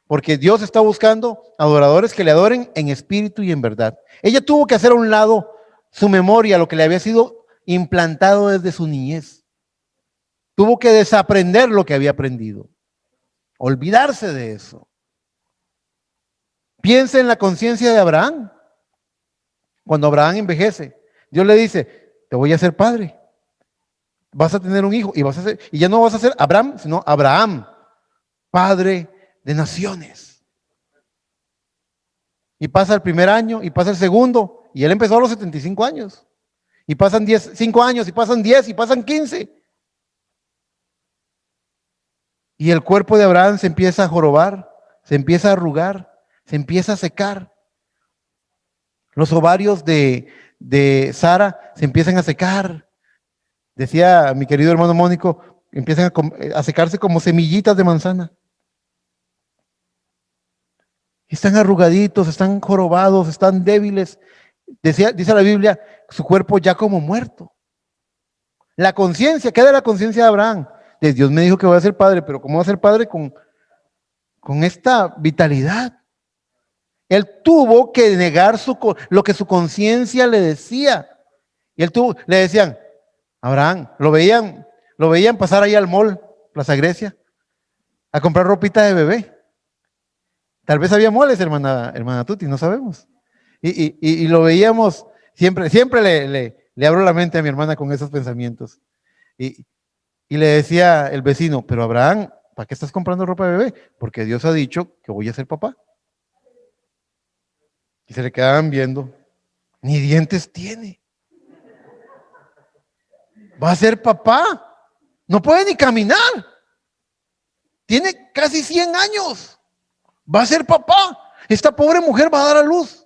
porque Dios está buscando adoradores que le adoren en espíritu y en verdad. Ella tuvo que hacer a un lado su memoria, lo que le había sido implantado desde su niñez. Tuvo que desaprender lo que había aprendido, olvidarse de eso. Piensa en la conciencia de Abraham. Cuando Abraham envejece, Dios le dice, te voy a hacer padre. Vas a tener un hijo y ya no vas a ser Abraham, sino Abraham, padre de naciones. Y pasa el primer año y pasa el segundo, y él empezó a los 75 años. Y pasan 5 años, y pasan 10, y pasan 15. Y el cuerpo de Abraham se empieza a jorobar, se empieza a arrugar, se empieza a secar. Los ovarios de Sara se empiezan a secar. Decía mi querido hermano Mónico, empiezan a secarse como semillitas de manzana. Están arrugaditos, están jorobados, están débiles. Dice la Biblia, su cuerpo ya como muerto. La conciencia, ¿qué de la conciencia de Abraham? De Dios me dijo que voy a ser padre, pero ¿cómo va a ser padre con esta vitalidad? Él tuvo que negar lo que su conciencia le decía. Y le decían, Abraham, lo veían pasar ahí al mall, Plaza Grecia, a comprar ropita de bebé. Tal vez había moles, hermana Tuti, no sabemos. Y lo veíamos, siempre le abro la mente a mi hermana con esos pensamientos. Y le decía el vecino, pero Abraham, ¿Para qué estás comprando ropa de bebé? Porque Dios ha dicho que voy a ser papá. Y se le quedaban viendo. Ni dientes tiene. Va a ser papá. No puede ni caminar. Tiene casi 100 años. Va a ser papá. Esta pobre mujer va a dar a luz.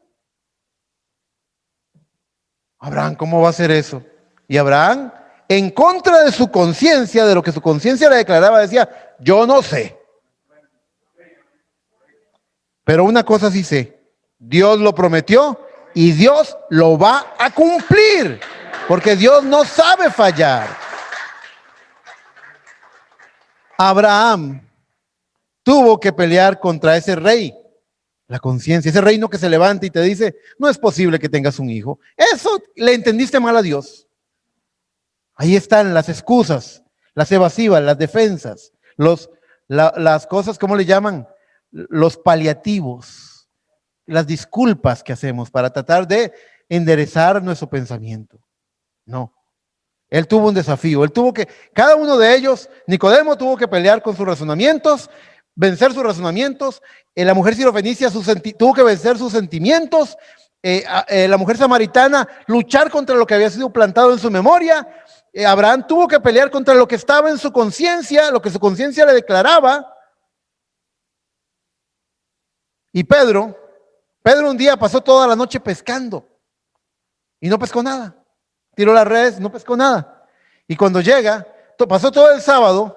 Abraham, ¿cómo va a hacer eso? Y Abraham, en contra de su conciencia, de lo que su conciencia le declaraba, decía, yo no sé. Pero una cosa sí sé, Dios lo prometió y Dios lo va a cumplir, porque Dios no sabe fallar. Abraham tuvo que pelear contra ese rey, la conciencia, ese reino que se levanta y te dice, no es posible que tengas un hijo. Eso le entendiste mal a Dios. Ahí están las excusas, las evasivas, las defensas, las cosas, ¿cómo le llaman? Los paliativos, las disculpas que hacemos para tratar de enderezar nuestro pensamiento. No. Él tuvo un desafío. Cada uno de ellos, Nicodemo tuvo que pelear con sus razonamientos, vencer sus razonamientos. La mujer sirofenicia tuvo que vencer sus sentimientos. La mujer samaritana luchar contra lo que había sido plantado en su memoria. Abraham tuvo que pelear contra lo que estaba en su conciencia, lo que su conciencia le declaraba. Y Pedro un día pasó toda la noche pescando y no pescó nada. Tiró las redes, no pescó nada. Y cuando llega, pasó todo el sábado.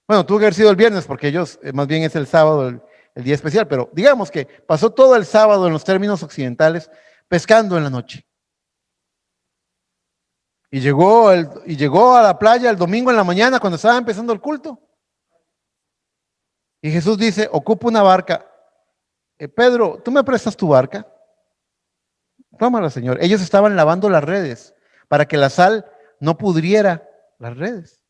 Bueno, tuvo que haber sido el viernes porque ellos, más bien es el sábado, el día especial, pero digamos que pasó todo el sábado en los términos occidentales pescando en la noche. Y llegó a la playa el domingo en la mañana cuando estaba empezando el culto. Y Jesús dice, ocupa una barca. Pedro, ¿tú me prestas tu barca? Tómala, Señor. Ellos estaban lavando las redes para que la sal no pudriera las redes.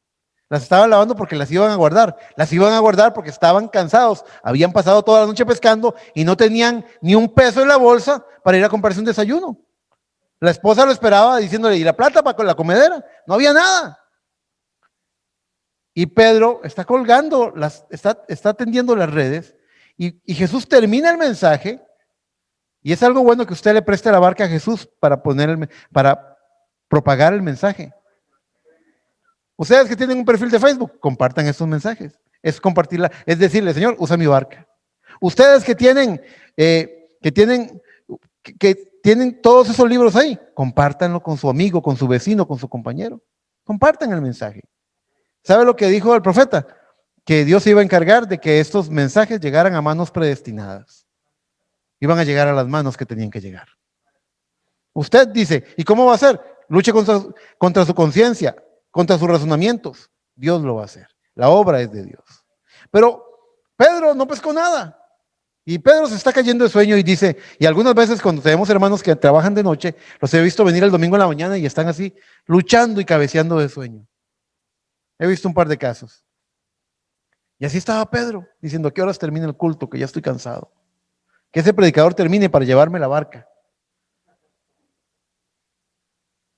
Las estaban lavando porque las iban a guardar. Las iban a guardar porque estaban cansados. Habían pasado toda la noche pescando y no tenían ni un peso en la bolsa para ir a comprarse un desayuno. La esposa lo esperaba diciéndole, ¿y la plata para la comedera? No había nada. Y Pedro está colgando, está tendiendo las redes y Jesús termina el mensaje. Y es algo bueno que usted le preste la barca a Jesús para propagar el mensaje. Ustedes que tienen un perfil de Facebook, compartan estos mensajes. Es compartirla, es decirle, Señor, usa mi barca. Ustedes que tienen todos esos libros ahí, compártanlo con su amigo, con su vecino, con su compañero. Compartan el mensaje. ¿Sabe lo que dijo el profeta? Que Dios se iba a encargar de que estos mensajes llegaran a manos predestinadas. Iban a llegar a las manos que tenían que llegar. Usted dice, ¿y cómo va a hacer? Luche contra su conciencia, contra sus razonamientos. Dios lo va a hacer. La obra es de Dios. Pero Pedro no pescó nada. Y Pedro se está cayendo de sueño y dice, y algunas veces cuando tenemos hermanos que trabajan de noche, los he visto venir el domingo en la mañana y están así luchando y cabeceando de sueño. He visto un par de casos. Y así estaba Pedro, diciendo, ¿a qué horas termina el culto? Que ya estoy cansado. Que ese predicador termine para llevarme la barca.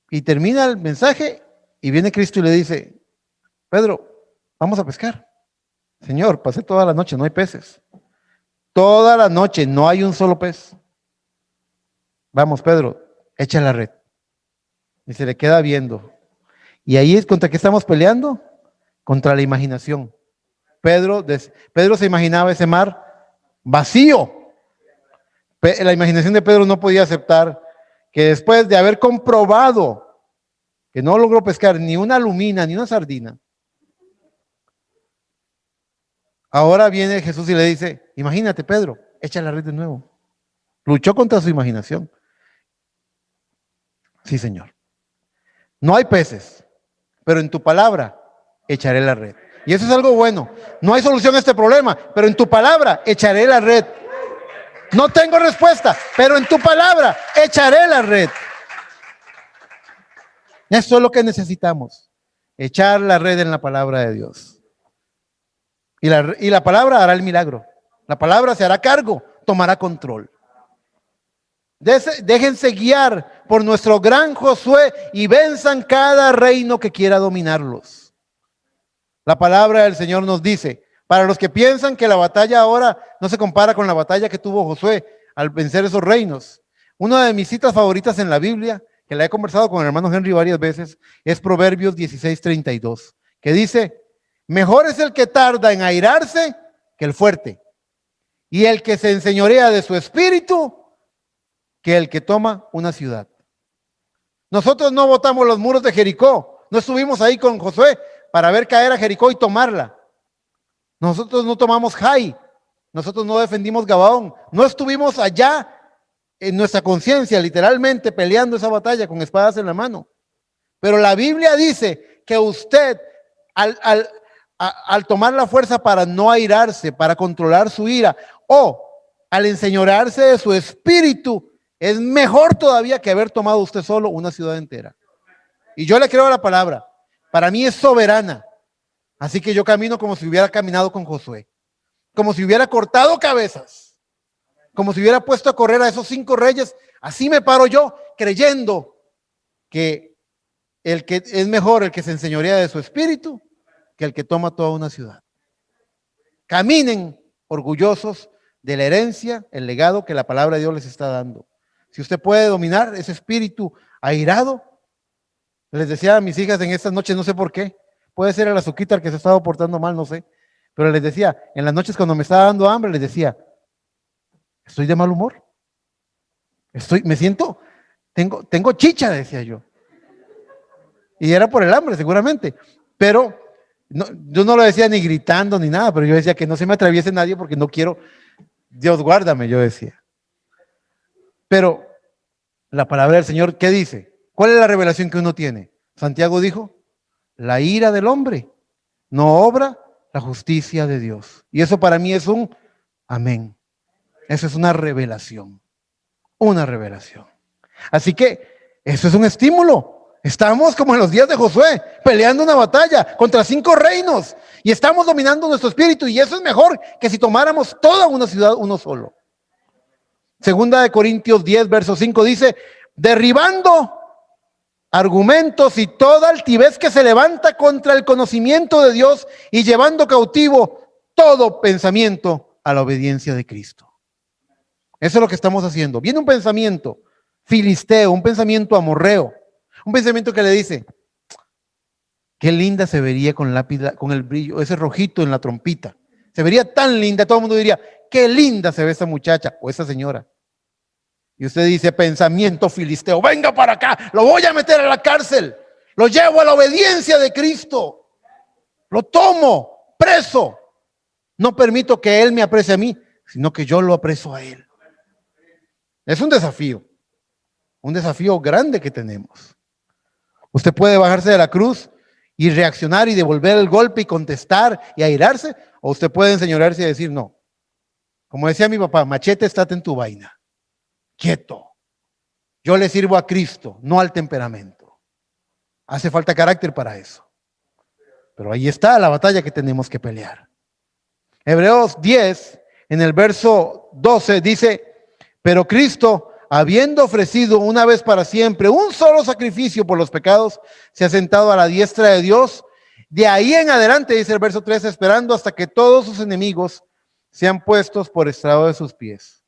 Y termina el mensaje y viene Cristo y le dice, Pedro, vamos a pescar. Señor, pasé toda la noche, no hay peces. Toda la noche no hay un solo pez. Vamos, Pedro, echa la red. Y se le queda viendo. Y ahí es contra qué estamos peleando, contra la imaginación. Pedro se imaginaba ese mar vacío. La imaginación de Pedro no podía aceptar que después de haber comprobado que no logró pescar ni una lumina ni una sardina, ahora viene Jesús y le dice, imagínate, Pedro, echa la red de nuevo. Luchó contra su imaginación. Sí, Señor. No hay peces, pero en tu palabra echaré la red. Y eso es algo bueno. No hay solución a este problema, pero en tu palabra echaré la red. No tengo respuesta, pero en tu palabra echaré la red. Eso es lo que necesitamos. Echar la red en la palabra de Dios. Y la palabra hará el milagro. La palabra se hará cargo, tomará control. Déjense guiar por nuestro gran Josué y venzan cada reino que quiera dominarlos. La palabra del Señor nos dice, Para los que piensan que la batalla ahora no se compara con la batalla que tuvo Josué al vencer esos reinos. Una de mis citas favoritas en la Biblia, que la he conversado con el hermano Henry varias veces, es Proverbios 16:32, que dice, mejor es el que tarda en airarse que el fuerte, y el que se enseñorea de su espíritu que el que toma una ciudad. Nosotros no botamos los muros de Jericó, no estuvimos ahí con Josué para ver caer a Jericó y tomarla. Nosotros no tomamos Jai, nosotros no defendimos Gabaón, no estuvimos allá en nuestra conciencia, literalmente peleando esa batalla con espadas en la mano. Pero la Biblia dice que usted, al tomar la fuerza para no airarse, para controlar su ira, o al enseñorearse de su espíritu, es mejor todavía que haber tomado usted solo una ciudad entera. Y yo le creo a la palabra, para mí es soberana. Así que yo camino como si hubiera caminado con Josué, como si hubiera cortado cabezas, como si hubiera puesto a correr a esos 5 reyes. Así me paro yo, creyendo que el que es mejor el que se enseñorea de su espíritu que el que toma toda una ciudad. Caminen orgullosos de la herencia, el legado que la palabra de Dios les está dando. Si usted puede dominar ese espíritu airado, les decía a mis hijas en estas noches, no sé por qué, puede ser el azuquita el que se estaba portando mal, no sé, pero les decía, en las noches cuando me estaba dando hambre, les decía, estoy de mal humor, me siento, tengo chicha, decía yo. Y era por el hambre, seguramente, pero no, yo no lo decía ni gritando ni nada, pero yo decía que no se me atraviese nadie porque no quiero, Dios guárdame, yo decía. Pero la palabra del Señor, ¿qué dice? ¿Cuál es la revelación que uno tiene? Santiago dijo, la ira del hombre no obra la justicia de Dios. Y eso para mí es un amén. Eso es una revelación. Una revelación. Así que eso es un estímulo. Estamos como en los días de Josué, peleando una batalla contra 5 reinos y estamos dominando nuestro espíritu, y eso es mejor que si tomáramos toda una ciudad uno solo. Segunda de Corintios 10, verso 5 dice, derribando argumentos y toda altivez que se levanta contra el conocimiento de Dios y llevando cautivo todo pensamiento a la obediencia de Cristo. Eso es lo que estamos haciendo. Viene un pensamiento filisteo, un pensamiento amorreo, un pensamiento que le dice, qué linda se vería con con el brillo, ese rojito en la trompita. Se vería tan linda, todo el mundo diría, qué linda se ve esa muchacha o esa señora. Y usted dice, pensamiento filisteo, venga para acá, lo voy a meter a la cárcel, lo llevo a la obediencia de Cristo, lo tomo preso. No permito que él me aprecie a mí, sino que yo lo aprecio a él. Es un desafío grande que tenemos. Usted puede bajarse de la cruz y reaccionar y devolver el golpe y contestar y airarse, o usted puede enseñorearse y decir, no, como decía mi papá, machete, estate en tu vaina. Quieto. Yo le sirvo a Cristo, no al temperamento. Hace falta carácter para eso. Pero ahí está la batalla que tenemos que pelear. Hebreos 10, en el verso 12, dice, pero Cristo, habiendo ofrecido una vez para siempre un solo sacrificio por los pecados, se ha sentado a la diestra de Dios. De ahí en adelante, dice el verso 13, esperando hasta que todos sus enemigos sean puestos por estrado de sus pies.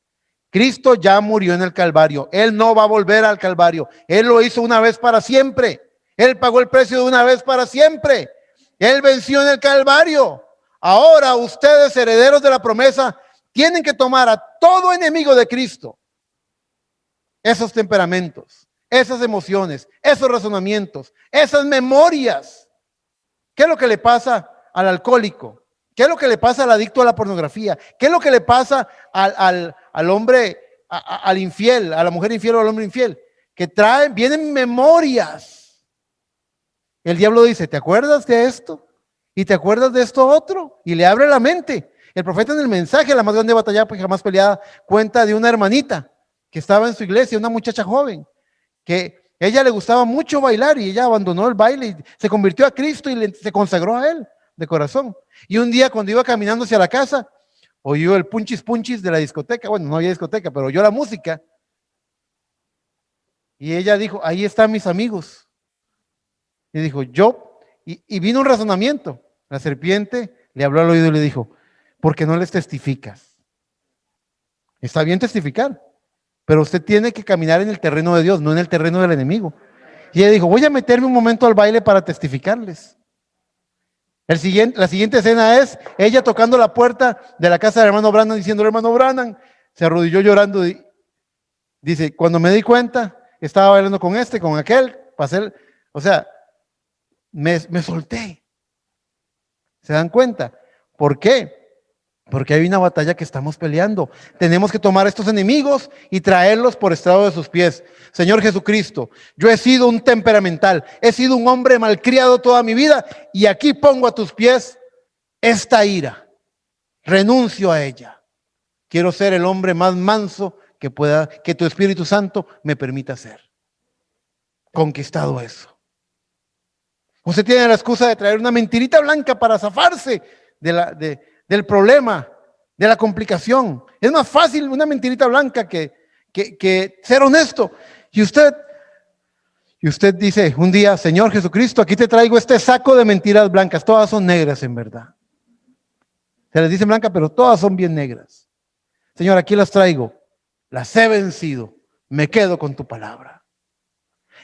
Cristo ya murió en el Calvario. Él no va a volver al Calvario. Él lo hizo una vez para siempre. Él pagó el precio de una vez para siempre. Él venció en el Calvario. Ahora ustedes, herederos de la promesa, tienen que tomar a todo enemigo de Cristo, esos temperamentos, esas emociones, esos razonamientos, esas memorias. ¿Qué es lo que le pasa al alcohólico? ¿Qué es lo que le pasa al adicto a la pornografía? ¿Qué es lo que le pasa al hombre, al infiel, a la mujer infiel o al hombre infiel? Que vienen memorias. El diablo dice, ¿te acuerdas de esto? ¿Y te acuerdas de esto otro? Y le abre la mente. El profeta en el mensaje, la más grande batalla pues jamás peleada, cuenta de una hermanita que estaba en su iglesia, una muchacha joven, que ella le gustaba mucho bailar y ella abandonó el baile y se convirtió a Cristo y se consagró a él de corazón. Y un día cuando iba caminando hacia la casa, oyó el punchis punchis de la discoteca. Bueno, no había discoteca, pero oyó la música. Y ella dijo, ahí están mis amigos. Y dijo, y vino un razonamiento. La serpiente le habló al oído y le dijo, ¿por qué no les testificas? Está bien testificar, pero usted tiene que caminar en el terreno de Dios, no en el terreno del enemigo. Y ella dijo, voy a meterme un momento al baile para testificarles. La siguiente escena es ella tocando la puerta de la casa del hermano Branham diciendo, hermano Branham, se arrodilló llorando y dice, cuando me di cuenta, estaba bailando con este, con aquel, o sea, me solté. ¿Se dan cuenta? ¿Por qué? Porque hay una batalla que estamos peleando. Tenemos que tomar a estos enemigos y traerlos por estrado de sus pies. Señor Jesucristo, yo he sido un temperamental, he sido un hombre malcriado toda mi vida y aquí pongo a tus pies esta ira. Renuncio a ella. Quiero ser el hombre más manso que tu Espíritu Santo me permita ser. Conquistado eso. Usted tiene la excusa de traer una mentirita blanca para zafarse del problema, de la complicación. Es más fácil una mentirita blanca que ser honesto. Y usted dice un día, Señor Jesucristo, aquí te traigo este saco de mentiras blancas. Todas son negras en verdad. Se les dice blanca, pero todas son bien negras. Señor, aquí las traigo. Las he vencido. Me quedo con tu palabra.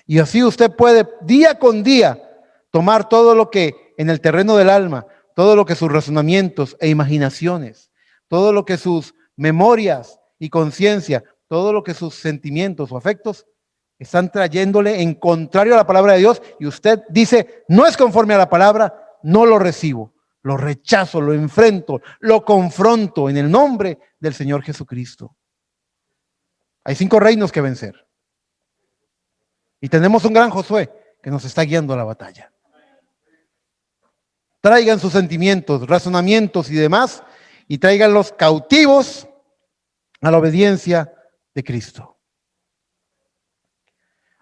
Y así usted puede día con día tomar todo lo que en el terreno del alma, todo lo que sus razonamientos e imaginaciones, todo lo que sus memorias y conciencia, todo lo que sus sentimientos o afectos están trayéndole en contrario a la palabra de Dios, y usted dice, no es conforme a la palabra, no lo recibo, lo rechazo, lo enfrento, lo confronto en el nombre del Señor Jesucristo. Hay 5 reinos que vencer. Y tenemos un gran Josué que nos está guiando a la batalla. Traigan sus sentimientos, razonamientos y demás, y tráiganlos cautivos a la obediencia de Cristo.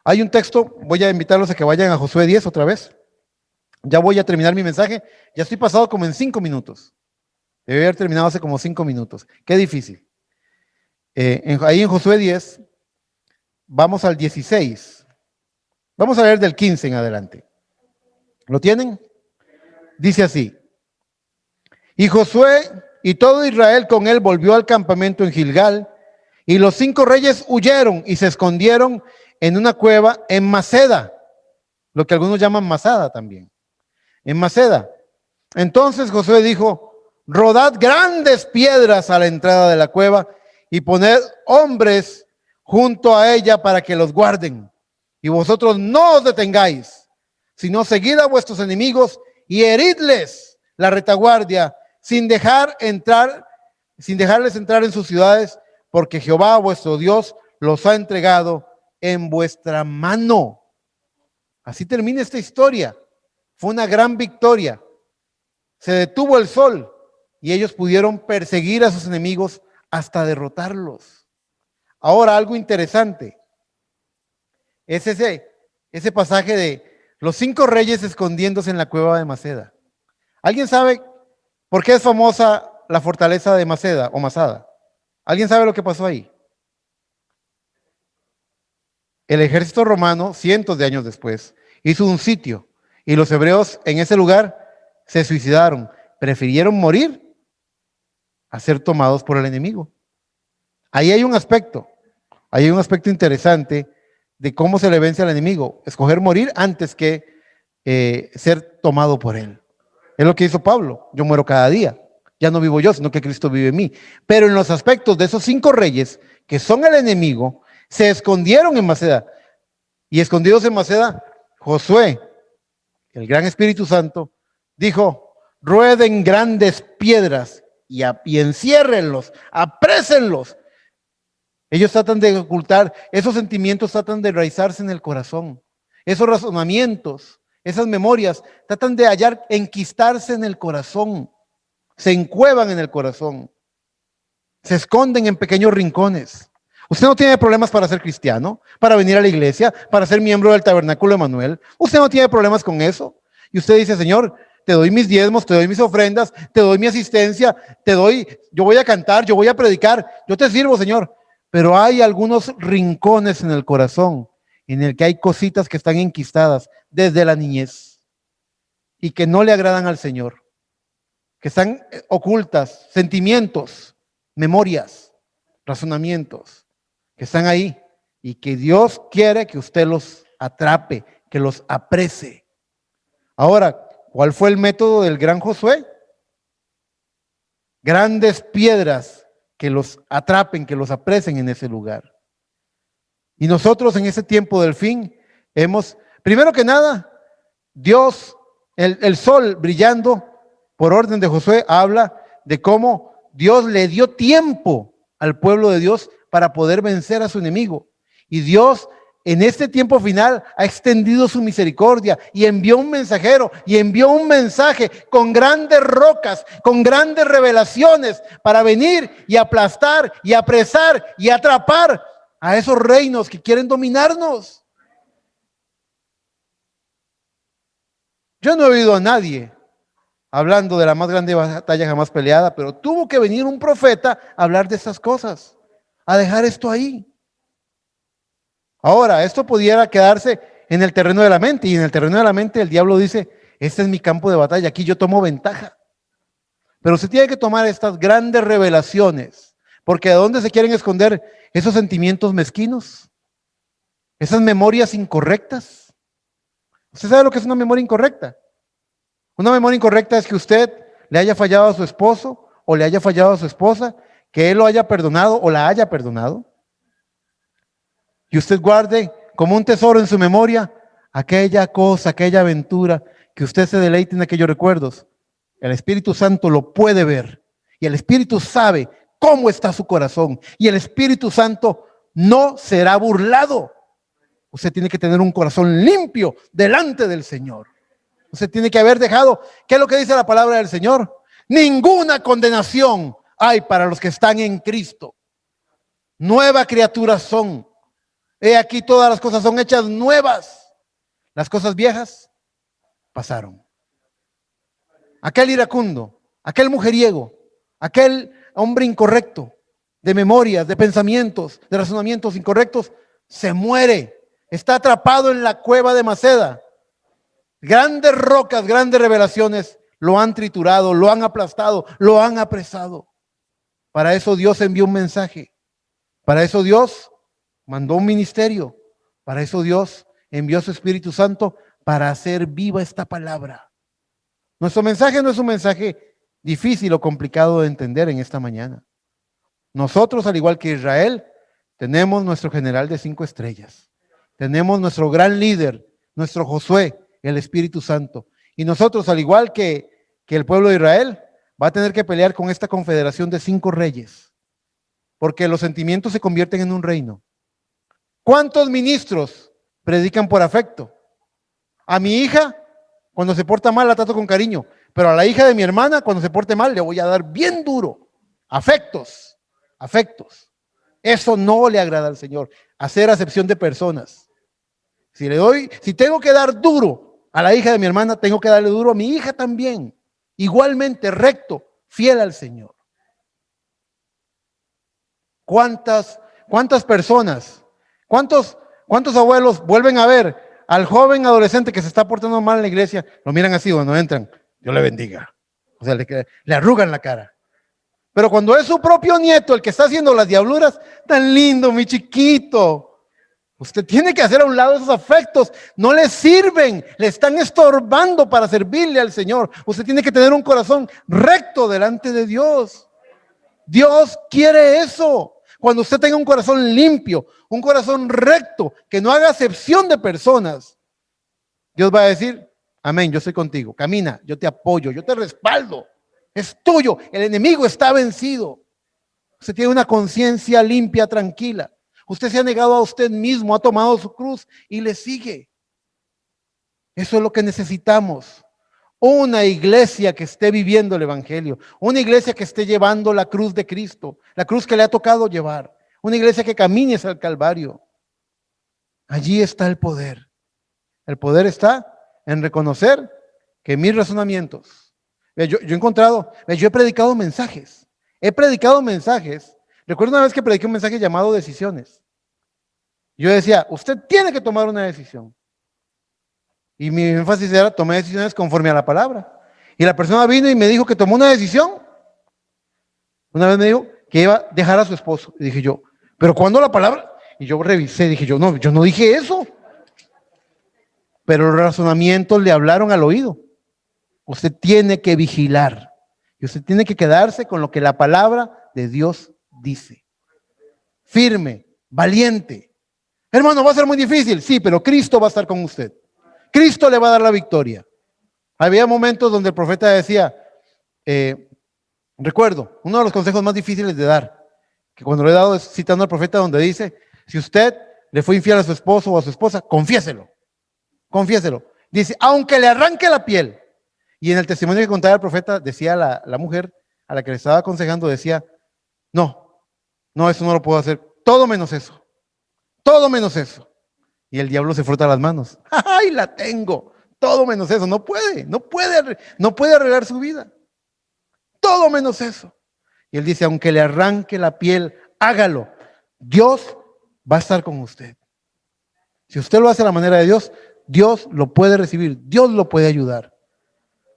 Hay un texto, voy a invitarlos a que vayan a Josué 10 otra vez. Ya voy a terminar mi mensaje, ya estoy pasado como en 5 minutos. Debe haber terminado hace como 5 minutos. Qué difícil. Ahí en Josué 10, vamos al 16. Vamos a leer del 15 en adelante. ¿Lo tienen? Dice así, y Josué y todo Israel con él volvió al campamento en Gilgal, y los 5 reyes huyeron y se escondieron en una cueva en Maceda, lo que algunos llaman Masada también, en Maceda. Entonces Josué dijo, rodad grandes piedras a la entrada de la cueva y poned hombres junto a ella para que los guarden, y vosotros no os detengáis, sino seguid a vuestros enemigos y heridles la retaguardia sin dejarles entrar en sus ciudades, porque Jehová vuestro Dios los ha entregado en vuestra mano. Así termina esta historia. Fue una gran victoria. Se detuvo el sol y ellos pudieron perseguir a sus enemigos hasta derrotarlos. Ahora, algo interesante es ese pasaje de los 5 reyes escondiéndose en la cueva de Maceda. ¿Alguien sabe por qué es famosa la fortaleza de Maceda o Masada? ¿Alguien sabe lo que pasó ahí? El ejército romano, cientos de años después, hizo un sitio y los hebreos en ese lugar se suicidaron. Prefirieron morir a ser tomados por el enemigo. Ahí hay un aspecto interesante de cómo se le vence al enemigo, escoger morir antes que ser tomado por él. Es lo que hizo Pablo, yo muero cada día, ya no vivo yo, sino que Cristo vive en mí. Pero en los aspectos de esos 5 reyes, que son el enemigo, se escondieron en Maceda, y escondidos en Maceda, Josué, el gran Espíritu Santo, dijo, rueden grandes piedras y enciérrenlos, aprésenlos. Ellos tratan de ocultar, esos sentimientos tratan de enraizarse en el corazón. Esos razonamientos, esas memorias, tratan de enquistarse en el corazón. Se encuevan en el corazón. Se esconden en pequeños rincones. Usted no tiene problemas para ser cristiano, para venir a la iglesia, para ser miembro del Tabernáculo de Emanuel. Usted no tiene problemas con eso. Y usted dice, Señor, te doy mis diezmos, te doy mis ofrendas, te doy mi asistencia, yo voy a cantar, yo voy a predicar, yo te sirvo, Señor. Pero hay algunos rincones en el corazón en el que hay cositas que están enquistadas desde la niñez y que no le agradan al Señor. que están ocultas, sentimientos, memorias, razonamientos, que están ahí y que Dios quiere que usted los atrape, que los aprese. Ahora, ¿cuál fue el método del gran Josué? Grandes piedras que los atrapen, que los apresen en ese lugar. Y nosotros en ese tiempo del fin primero que nada, Dios, el sol brillando por orden de Josué, habla de cómo Dios le dio tiempo al pueblo de Dios para poder vencer a su enemigo. Y Dios en este tiempo final ha extendido su misericordia y envió un mensajero y envió un mensaje con grandes rocas, con grandes revelaciones para venir y aplastar y apresar y atrapar a esos reinos que quieren dominarnos. Yo no he oído a nadie hablando de la más grande batalla jamás peleada, pero tuvo que venir un profeta a hablar de estas cosas, a dejar esto ahí. Ahora, esto pudiera quedarse en el terreno de la mente, y en el terreno de la mente el diablo dice, este es mi campo de batalla, aquí yo tomo ventaja. Pero usted tiene que tomar estas grandes revelaciones, porque ¿de dónde se quieren esconder esos sentimientos mezquinos? Esas memorias incorrectas. ¿Usted sabe lo que es una memoria incorrecta? Una memoria incorrecta es que usted le haya fallado a su esposo o le haya fallado a su esposa, que él lo haya perdonado o la haya perdonado. Y usted guarde como un tesoro en su memoria aquella cosa, aquella aventura, que usted se deleite en aquellos recuerdos. El Espíritu Santo lo puede ver y el Espíritu sabe cómo está su corazón y el Espíritu Santo no será burlado. Usted tiene que tener un corazón limpio delante del Señor. Usted tiene que haber dejado, ¿qué es lo que dice la palabra del Señor? Ninguna condenación hay para los que están en Cristo. Nueva criatura son. He aquí todas las cosas son hechas nuevas. Las cosas viejas pasaron. Aquel iracundo, aquel mujeriego, aquel hombre incorrecto, de memorias, de pensamientos, de razonamientos incorrectos, se muere. Está atrapado en la cueva de Maceda. Grandes rocas, grandes revelaciones lo han triturado, lo han aplastado, lo han apresado. Para eso Dios envió un mensaje. Para eso Dios mandó un ministerio. Para eso Dios envió a su Espíritu Santo para hacer viva esta palabra. Nuestro mensaje no es un mensaje difícil o complicado de entender en esta mañana. Nosotros, al igual que Israel, tenemos nuestro general de 5 estrellas. Tenemos nuestro gran líder, nuestro Josué, el Espíritu Santo. Y nosotros, al igual que el pueblo de Israel, va a tener que pelear con esta confederación de 5 reyes. Porque los sentimientos se convierten en un reino. ¿Cuántos ministros predican por afecto? A mi hija, cuando se porta mal, la trato con cariño. Pero a la hija de mi hermana, cuando se porte mal, le voy a dar bien duro. Afectos, afectos. Eso no le agrada al Señor. Hacer acepción de personas. Si tengo que dar duro a la hija de mi hermana, tengo que darle duro a mi hija también. Igualmente recto, fiel al Señor. ¿Cuántas personas, cuántos abuelos vuelven a ver al joven adolescente que se está portando mal en la iglesia? Lo miran así cuando entran. Dios le bendiga. O sea, le arrugan la cara. Pero cuando es su propio nieto el que está haciendo las diabluras, tan lindo, mi chiquito. Usted tiene que hacer a un lado esos afectos. No le sirven, le están estorbando para servirle al Señor. Usted tiene que tener un corazón recto delante de Dios. Dios quiere eso. Cuando usted tenga un corazón limpio, un corazón recto, que no haga acepción de personas, Dios va a decir, amén, yo estoy contigo, camina, yo te apoyo, yo te respaldo, es tuyo, el enemigo está vencido. Usted tiene una conciencia limpia, tranquila. Usted se ha negado a usted mismo, ha tomado su cruz y le sigue. Eso es lo que necesitamos. Una iglesia que esté viviendo el evangelio, una iglesia que esté llevando la cruz de Cristo, la cruz que le ha tocado llevar, una iglesia que camine hacia el Calvario. Allí está el poder. El poder está en reconocer que mis razonamientos, yo he predicado mensajes, recuerdo una vez que prediqué un mensaje llamado decisiones. Yo decía, usted tiene que tomar una decisión. Y mi énfasis era tomar decisiones conforme a la palabra. Y la persona vino y me dijo que tomó una decisión. Una vez me dijo que iba a dejar a su esposo. Y dije yo, ¿pero cuándo la palabra? Y yo revisé, dije yo no dije eso. Pero los razonamientos le hablaron al oído. Usted tiene que vigilar. Y usted tiene que quedarse con lo que la palabra de Dios dice. Firme, valiente. Hermano, va a ser muy difícil. Sí, pero Cristo va a estar con usted. Cristo le va a dar la victoria. Había momentos donde el profeta decía, recuerdo, uno de los consejos más difíciles de dar, que cuando lo he dado es citando al profeta donde dice, si usted le fue infiel a su esposo o a su esposa, confiéselo. Confiéselo. Dice, aunque le arranque la piel. Y en el testimonio que contaba el profeta, decía la mujer a la que le estaba aconsejando, decía, no, eso no lo puedo hacer. Todo menos eso. Todo menos eso. Y el diablo se frota las manos. ¡Ay, la tengo! Todo menos eso. No puede arreglar su vida. Todo menos eso. Y él dice, aunque le arranque la piel, hágalo. Dios va a estar con usted. Si usted lo hace a la manera de Dios, Dios lo puede recibir. Dios lo puede ayudar.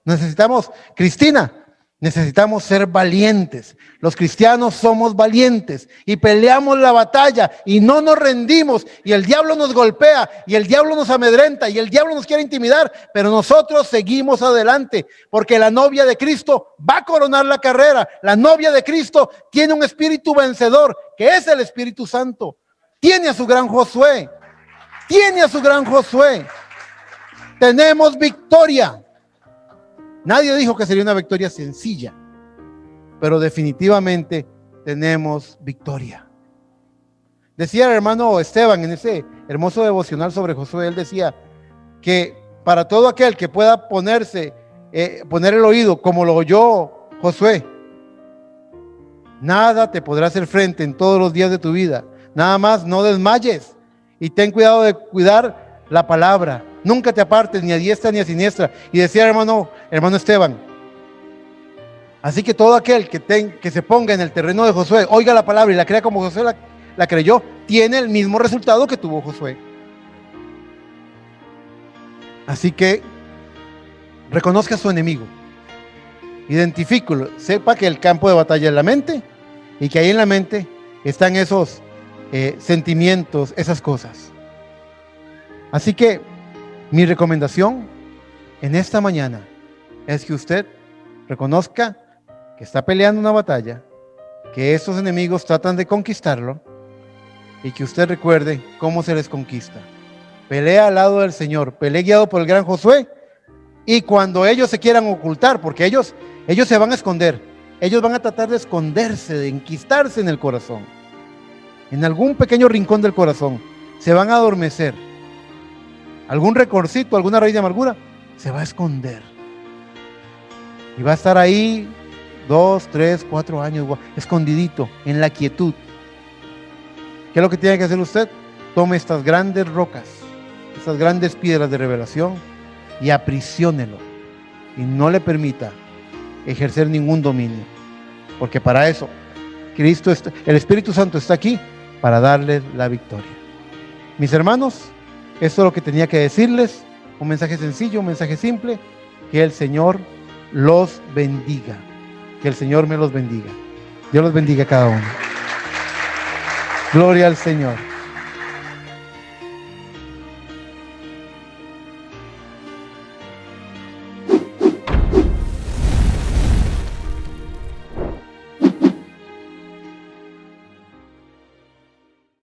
Necesitamos, Cristina, necesitamos ser valientes. Los cristianos somos valientes y peleamos la batalla y no nos rendimos, y el diablo nos golpea y el diablo nos amedrenta y el diablo nos quiere intimidar, pero nosotros seguimos adelante porque la novia de Cristo va a coronar la carrera. La novia de Cristo tiene un espíritu vencedor, que es el Espíritu Santo. Tiene a su gran Josué. Tenemos victoria. Nadie dijo que sería una victoria sencilla, pero definitivamente tenemos victoria. Decía el hermano Esteban en ese hermoso devocional sobre Josué, él decía que para todo aquel que pueda poner el oído como lo oyó Josué, nada te podrá hacer frente en todos los días de tu vida. Nada más no desmayes y ten cuidado de cuidar la palabra. Nunca te apartes ni a diestra ni a siniestra. Y decía el hermano Esteban, así que todo aquel que se ponga en el terreno de Josué, oiga la palabra y la crea como Josué la creyó, tiene el mismo resultado que tuvo Josué. Así que reconozca a su enemigo, identifíquelo, sepa que el campo de batalla es la mente y que ahí en la mente están esos sentimientos, esas cosas. Así que mi recomendación en esta mañana es que usted reconozca que está peleando una batalla, que esos enemigos tratan de conquistarlo, y que usted recuerde cómo se les conquista. Pelea al lado del Señor, pelea guiado por el gran Josué, y cuando ellos se quieran ocultar, porque ellos se van a esconder, ellos van a tratar de esconderse, de enquistarse en el corazón, en algún pequeño rincón del corazón, se van a adormecer. Algún recorcito, alguna raíz de amargura se va a esconder y va a estar ahí 2, 3, 4 años escondidito en la quietud. ¿Qué es lo que tiene que hacer usted? Tome estas grandes rocas, estas grandes piedras de revelación y aprisionelo y no le permita ejercer ningún dominio, porque para eso el Espíritu Santo está aquí para darles la victoria. Mis hermanos, esto es lo que tenía que decirles, un mensaje sencillo, un mensaje simple. Que el Señor los bendiga, que el Señor me los bendiga. Dios los bendiga a cada uno. Gloria al Señor.